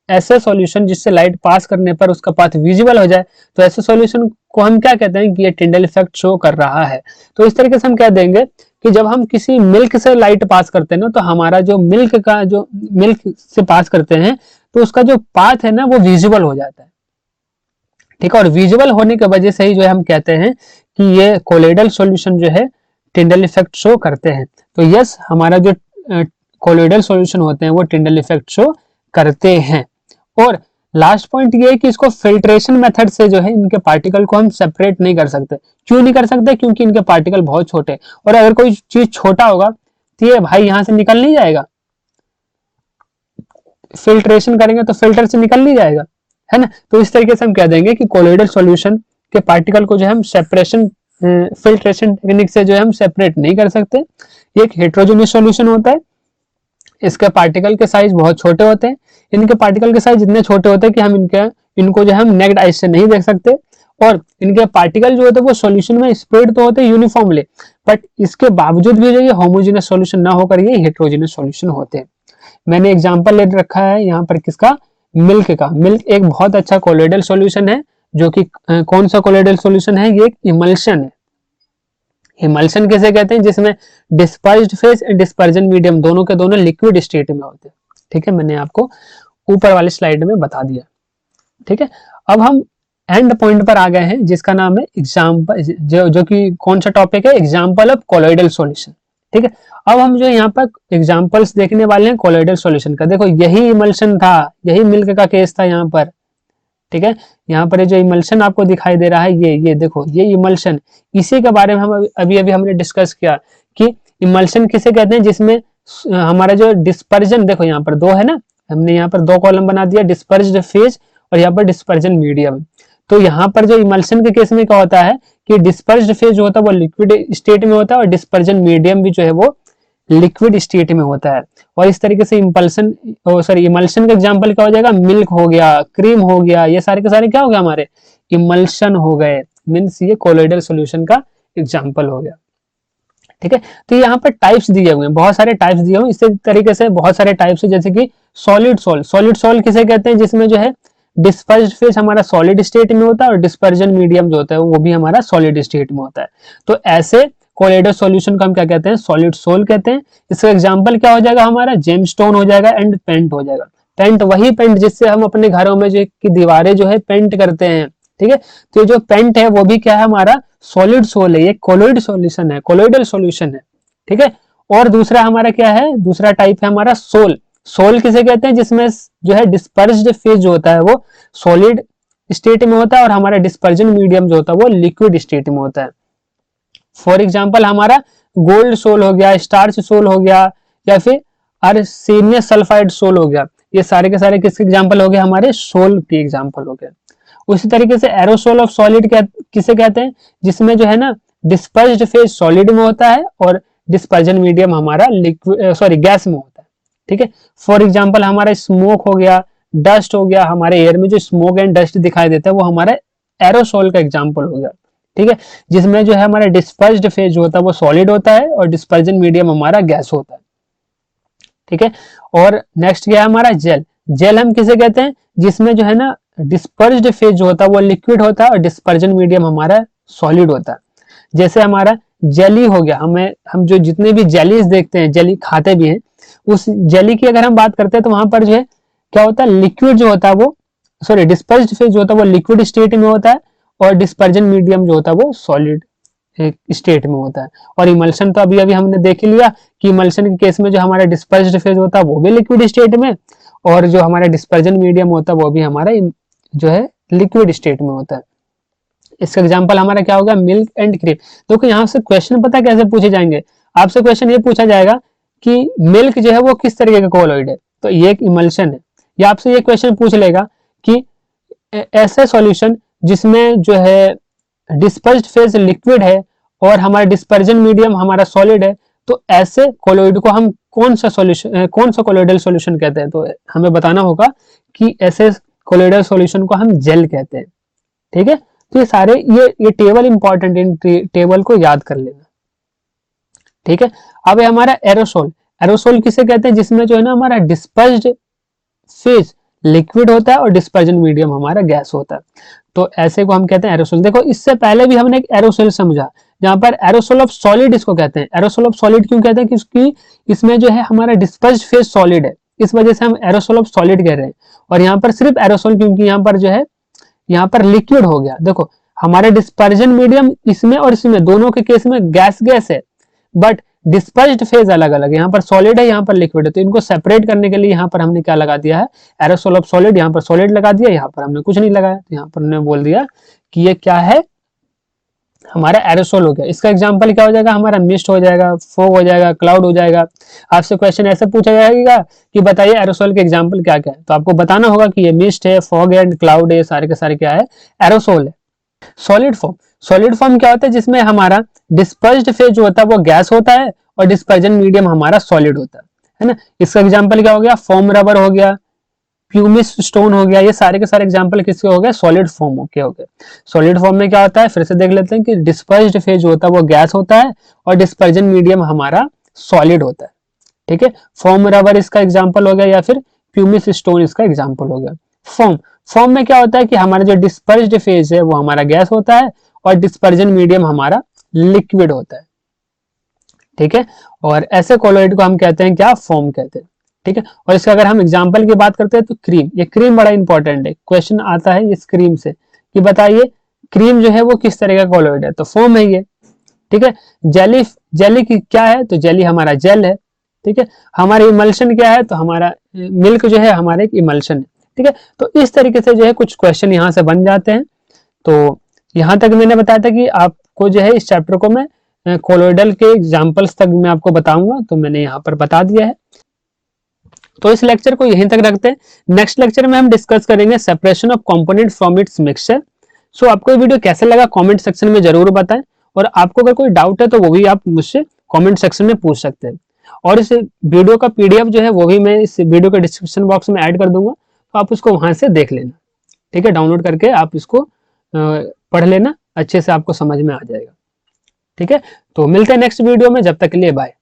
ऐसे सॉल्यूशन जिससे लाइट पास करने पर उसका पाथ विजिबल हो जाए तो ऐसे सॉल्यूशन को हम क्या कहते हैं कि ये टिंडल इफेक्ट शो कर रहा है। तो इस तरीके से हम कह देंगे कि जब हम किसी मिल्क से लाइट पास करते हैं ना तो हमारा जो मिल्क से पास करते हैं तो उसका जो पाथ है ना वो विजिबल हो जाता है। ठीक है, और विजुअल होने की वजह से ही जो है हम कहते हैं कि ये कोलोइडल सॉल्यूशन जो है टिंडल इफेक्ट शो करते हैं। तो यस, हमारा जो कोलोइडल सॉल्यूशन होते हैं वो टिंडल इफेक्ट शो करते हैं। और लास्ट पॉइंट ये है कि इसको फिल्ट्रेशन मेथड से जो है इनके पार्टिकल को हम सेपरेट नहीं कर सकते। क्यों नहीं कर सकते? क्योंकि इनके पार्टिकल बहुत छोटे, और अगर कोई चीज छोटा होगा तो ये भाई यहां से निकल नहीं जाएगा, फिल्ट्रेशन करेंगे तो फिल्टर से निकल नहीं जाएगा, है ना। तो इस तरीके से हम कह देंगे कि कोलोइडल सॉल्यूशन के पार्टिकल को जो है हम सेपरेशन फिल्ट्रेशन टेक्निक से जो है हम सेपरेट नहीं कर सकते। ये एक हेट्रोजेनियस सॉल्यूशन होता है, इसके पार्टिकल के साइज बहुत छोटे होते हैं। इनके पार्टिकल के साइज इतने छोटे होते हैं कि हम इनको जो है हम नेक्ड आई से नहीं देख सकते, और इनके पार्टिकल जो होते हैं वो सॉल्यूशन में स्प्रेड तो होते हैं यूनिफॉर्मली, बट इसके बावजूद भी जो ये होमोजेनियस सॉल्यूशन ना होकर ये हेट्रोजेनियस सॉल्यूशन होते हैं। मैंने एग्जांपल ले रखा है यहाँ पर किसका, मिल्क का। मिल्क एक बहुत अच्छा कोलोइडल सॉल्यूशन है, जो कि कौन सा कोलोइडल सॉल्यूशन है, ये एक इमल्शन है। इमल्शन किसे कहते हैं? जिसमें dispersed phase and dispersion medium दोनों के दोनों लिक्विड स्टेट में होते हैं। ठीक है, मैंने आपको ऊपर वाले स्लाइड में बता दिया। ठीक है, अब हम एंड पॉइंट पर आ गए हैं जिसका नाम है एग्जाम्पल, जो कि कौन सा टॉपिक है, एग्जाम्पल ऑफ कोलोइडल सॉल्यूशन। ठीक है, अब हम जो यहाँ पर एग्जाम्पल्स देखने वाले हैं कोलोइडल सॉल्यूशन का। देखो यही इमल्शन था, यही मिल्क का केस था यहाँ पर। ठीक है, यहाँ पर जो इमल्शन आपको दिखाई दे रहा है ये देखो, ये इमल्शन, इसी के बारे में हम अभी हमने डिस्कस किया कि इमल्शन किसे कहते हैं, जिसमें हमारा जो डिस्पर्जन, देखो यहाँ पर दो है ना, हमने यहाँ पर दो कॉलम बना दिया, डिस्पर्ज्ड फेज और यहाँ पर डिस्पर्जन मीडियम। तो यहाँ पर जो इमल्शन के केस में क्या होता है कि डिस्पर्ज्ड फेज जो होता है वो लिक्विड स्टेट में होता है, और डिस्पर्जन मीडियम भी जो है वो लिक्विड स्टेट में होता है। और इस तरीके से इमल्शन का एग्जांपल क्या हो जाएगा, मिल्क हो गया, क्रीम हो गया, ये सारे के सारे क्या हो गया, हमारे इमल्शन हो गए। मींस ये कोलोइडल सॉल्यूशन का एग्जांपल हो गया। ठीक है, तो यहाँ पर टाइप्स दिए हुए हैं, बहुत सारे टाइप्स दिए हुए हैं। इसी तरीके से बहुत सारे टाइप्स है, जैसे कि सॉलिड सोल किसे कहते हैं, जिसमें जो है डिस्पर्स्ड फेज हमारा सॉलिड स्टेट में होता है, और डिस्पर्जन मीडियम जो होता है वो भी हमारा सॉलिड स्टेट में होता है। तो ऐसे कोलोइडल सॉल्यूशन को हम क्या कहते हैं, सॉलिड सोल कहते हैं। इसका एग्जांपल क्या हो जाएगा, हमारा जेमस्टोन हो जाएगा एंड पेंट हो जाएगा। पेंट वही पेंट जिससे हम अपने घरों में जो की दीवारें जो है पेंट करते हैं। ठीक है, तो ये जो पेंट है वो भी क्या है, हमारा सॉलिड सोल है, ये कोलोइड सॉल्यूशन है, कोलोइडल सॉल्यूशन है। ठीक है, और दूसरा हमारा क्या है, दूसरा टाइप है हमारा सोल किसे कहते हैं, जिसमें जो है डिस्पर्स्ड फेज जो होता है वो सॉलिड स्टेट में होता है, और हमारा डिस्पर्जन मीडियम जो होता है वो लिक्विड स्टेट में होता है। फॉर एग्जाम्पल हमारा गोल्ड सोल हो गया, स्टार्च सोल हो गया, या फिर आर्सेनियस सल्फाइड सोल हो गया। ये सारे के सारे किसके एग्जाम्पल हो गए, हमारे सोल के एग्जाम्पल हो गए। उसी तरीके से एरोसोल ऑफ सॉलिड किसे कहते हैं, जिसमें जो है ना डिस्पर्स्ड फेज सॉलिड में होता है और डिस्पर्जन मीडियम हमारा गैस में होता है। ठीक है, फॉर एग्जाम्पल हमारा स्मोक हो गया, डस्ट हो गया, हमारे एयर में जो स्मोक एंड डस्ट दिखाई देता है वो हमारा एरोसोल का एग्जाम्पल हो गया। ठीक है, जिसमें जो है हमारा डिस्पर्स्ड फेज जो होता है वो सॉलिड होता है, और डिस्पर्जन मीडियम हमारा गैस होता है। ठीक है, और नेक्स्ट क्या है हमारा जेल हम किसे कहते हैं, जिसमें जो है ना डिस्पर्स्ड फेज जो होता है वो लिक्विड होता है, और डिस्पर्जन मीडियम हमारा सॉलिड होता है। जैसे हमारा जेली हो गया, हम जो जितने भी जेलीज देखते हैं, जेली खाते भी हैं, उस जेली की अगर हम बात करते हैं तो वहां पर जो है क्या होता है, लिक्विड जो होता है वो डिस्पर्स्ड फेज जो होता है वो लिक्विड स्टेट में होता है, और डिस्पर्जन मीडियम जो होता है वो सॉलिड स्टेट में होता है। और इमल्शन तो अभी हमने देख ही लिया कि इमल्शन के केस में जो हमारा डिस्पर्स्ड फेज होता है वो भी लिक्विड स्टेट में, और जो हमारा डिस्पर्जन मीडियम होता है वो भी हमारा जो है लिक्विड स्टेट में होता है। इसका एग्जांपल हमारा क्या होगा, मिल्क एंड क्रीम। देखो यहाँ से क्वेश्चन पता कैसे पूछे जाएंगे, आपसे क्वेश्चन ये पूछा जाएगा कि मिल्क जो है वो किस तरीके का कोलॉइड है, तो ये एक इमल्शन है। या आपसे ये क्वेश्चन पूछ लेगा कि ऐसा सॉल्यूशन जिसमें जो है डिस्पर्स्ड फेज लिक्विड है और हमारा डिस्पर्जन मीडियम हमारा सॉलिड है, तो ऐसे कोलॉइड को हम कौन सा सॉल्यूशन, कौन सा कोलॉइडल सॉल्यूशन कहते हैं, तो हमें बताना होगा कि ऐसे कोलॉइडल सॉल्यूशन को हम जेल कहते हैं। ठीक है, तो ये सारे ये टेबल इंपॉर्टेंट, इन टेबल को याद कर लेना। ठीक है, अब है हमारा एरोसोल। एरोसोल किसे कहते हैं, जिसमें जो है ना हमारा डिस्पर्स्ड फेज लिक्विड होता है और डिस्पर्जन मीडियम हमारा गैस होता है, तो ऐसे को हम कहते हैं एरोसोल। देखो इससे पहले भी हमने एक एरोसोल समझा, जहां पर एरोसोल ऑफ सॉलिड इसको कहते हैं। एरोसोल ऑफ सॉलिड क्यों कहते हैं, क्योंकि इसमें जो है हमारा डिस्पर्स्ड फेज सॉलिड है, इस वजह से हम एरोसोल ऑफ सॉलिड कह रहे हैं। और यहाँ पर सिर्फ एरोसोल क्योंकि यहाँ पर जो है यहाँ पर लिक्विड हो गया। देखो हमारे डिस्पर्जन मीडियम इसमें और इसमें दोनों के केस में गैस गैस है, बट डिस्पर्स्ड फेज अलग अलग, यहाँ पर सॉलिड है यहाँ पर लिक्विड है, तो इनको सेपरेट करने के लिए यहाँ पर हमने क्या लगा दिया है, एरोसोल ऑफ सॉलिड। यहाँ पर सॉलिड लगा दिया, यहाँ पर हमने कुछ नहीं लगाया, तो यहाँ पर हमने बोल दिया कि ये क्या है, हमारा एरोसोल हो गया। इसका एग्जांपल क्या हो जाएगा, हमारा मिस्ट हो जाएगा, फॉग हो जाएगा, क्लाउड हो जाएगा। आपसे क्वेश्चन ऐसे पूछा जाएगा कि बताइए एरोसोल के एग्जांपल क्या क्या है, तो आपको बताना होगा कि ये मिस्ट है, फॉग है, क्लाउड है, सारे के सारे क्या है, एरोसोल है। सॉलिड फॉर्म, सॉलिड फॉर्म क्या होता है, जिसमें हमारा डिस्पर्स्ड फेज जो होता है वो गैस होता है और डिस्पर्जन मीडियम हमारा सॉलिड होता है ना। इसका एग्जांपल क्या हो गया, फोम रबर हो गया, प्यूमिस स्टोन हो गया, ये सारे के सारे एग्जांपल किसके हो गए, सॉलिड फॉर्म के हो गए। सॉलिड फॉर्म में क्या होता है, फिर से देख लेते हैं कि डिस्पर्स्ड फेज होता है वो गैस होता है और डिस्पर्जन मीडियम हमारा सॉलिड होता है। ठीक है, फॉर्म रबर इसका एग्जाम्पल हो गया, या फिर प्यूमिस स्टोन इसका एग्जाम्पल हो गया। फॉर्म, फॉर्म में क्या होता है कि हमारा जो डिस्पर्स्ड फेज है वो हमारा गैस होता है और डिस्पर्जन मीडियम हमारा लिक्विड होता है। ठीक है, और ऐसे कोलॉइड को हम कहते हैं क्या, फॉर्म कहते हैं। ठीक है, और इसका अगर हम एग्जांपल की बात करते हैं तो क्रीम, ये क्रीम बड़ा इंपॉर्टेंट है, क्वेश्चन आता है इस क्रीम से कि बताइए क्रीम जो है वो किस तरह का कोलॉइड है, तो फॉर्म है ये। ठीक है, जेली, जेली की क्या है, तो जेली हमारा जेल है। ठीक है, हमारा इमल्शन क्या है, तो हमारा मिल्क जो है हमारा एक इमल्शन है। ठीक है, तो इस तरीके से जो है कुछ क्वेश्चन यहाँ से बन जाते हैं। तो यहाँ तक मैंने बताया था कि आपको जो है इस चैप्टर को मैं कोलॉइडल के एग्जांपल्स तक मैं आपको बताऊंगा, तो मैंने यहाँ पर बता दिया है। तो इस लेक्चर को यहीं तक रखते हैं। नेक्स्ट लेक्चर में हम डिस्कस करेंगे separation of component from its mixture. So आपको ये वीडियो कैसे लगा कमेंट सेक्शन में जरूर बताएं, और आपको अगर कोई डाउट है तो वो भी आप मुझसे कमेंट सेक्शन में पूछ सकते हैं। और इस वीडियो का पीडीएफ जो है वो भी मैं इस वीडियो के डिस्क्रिप्शन बॉक्स में ऐड कर दूंगा, तो आप उसको वहां से देख लेना। ठीक है, डाउनलोड करके आप इसको पढ़ लेना, अच्छे से आपको समझ में आ जाएगा। ठीक है, तो मिलते हैं नेक्स्ट वीडियो में, जब तक के लिए बाय।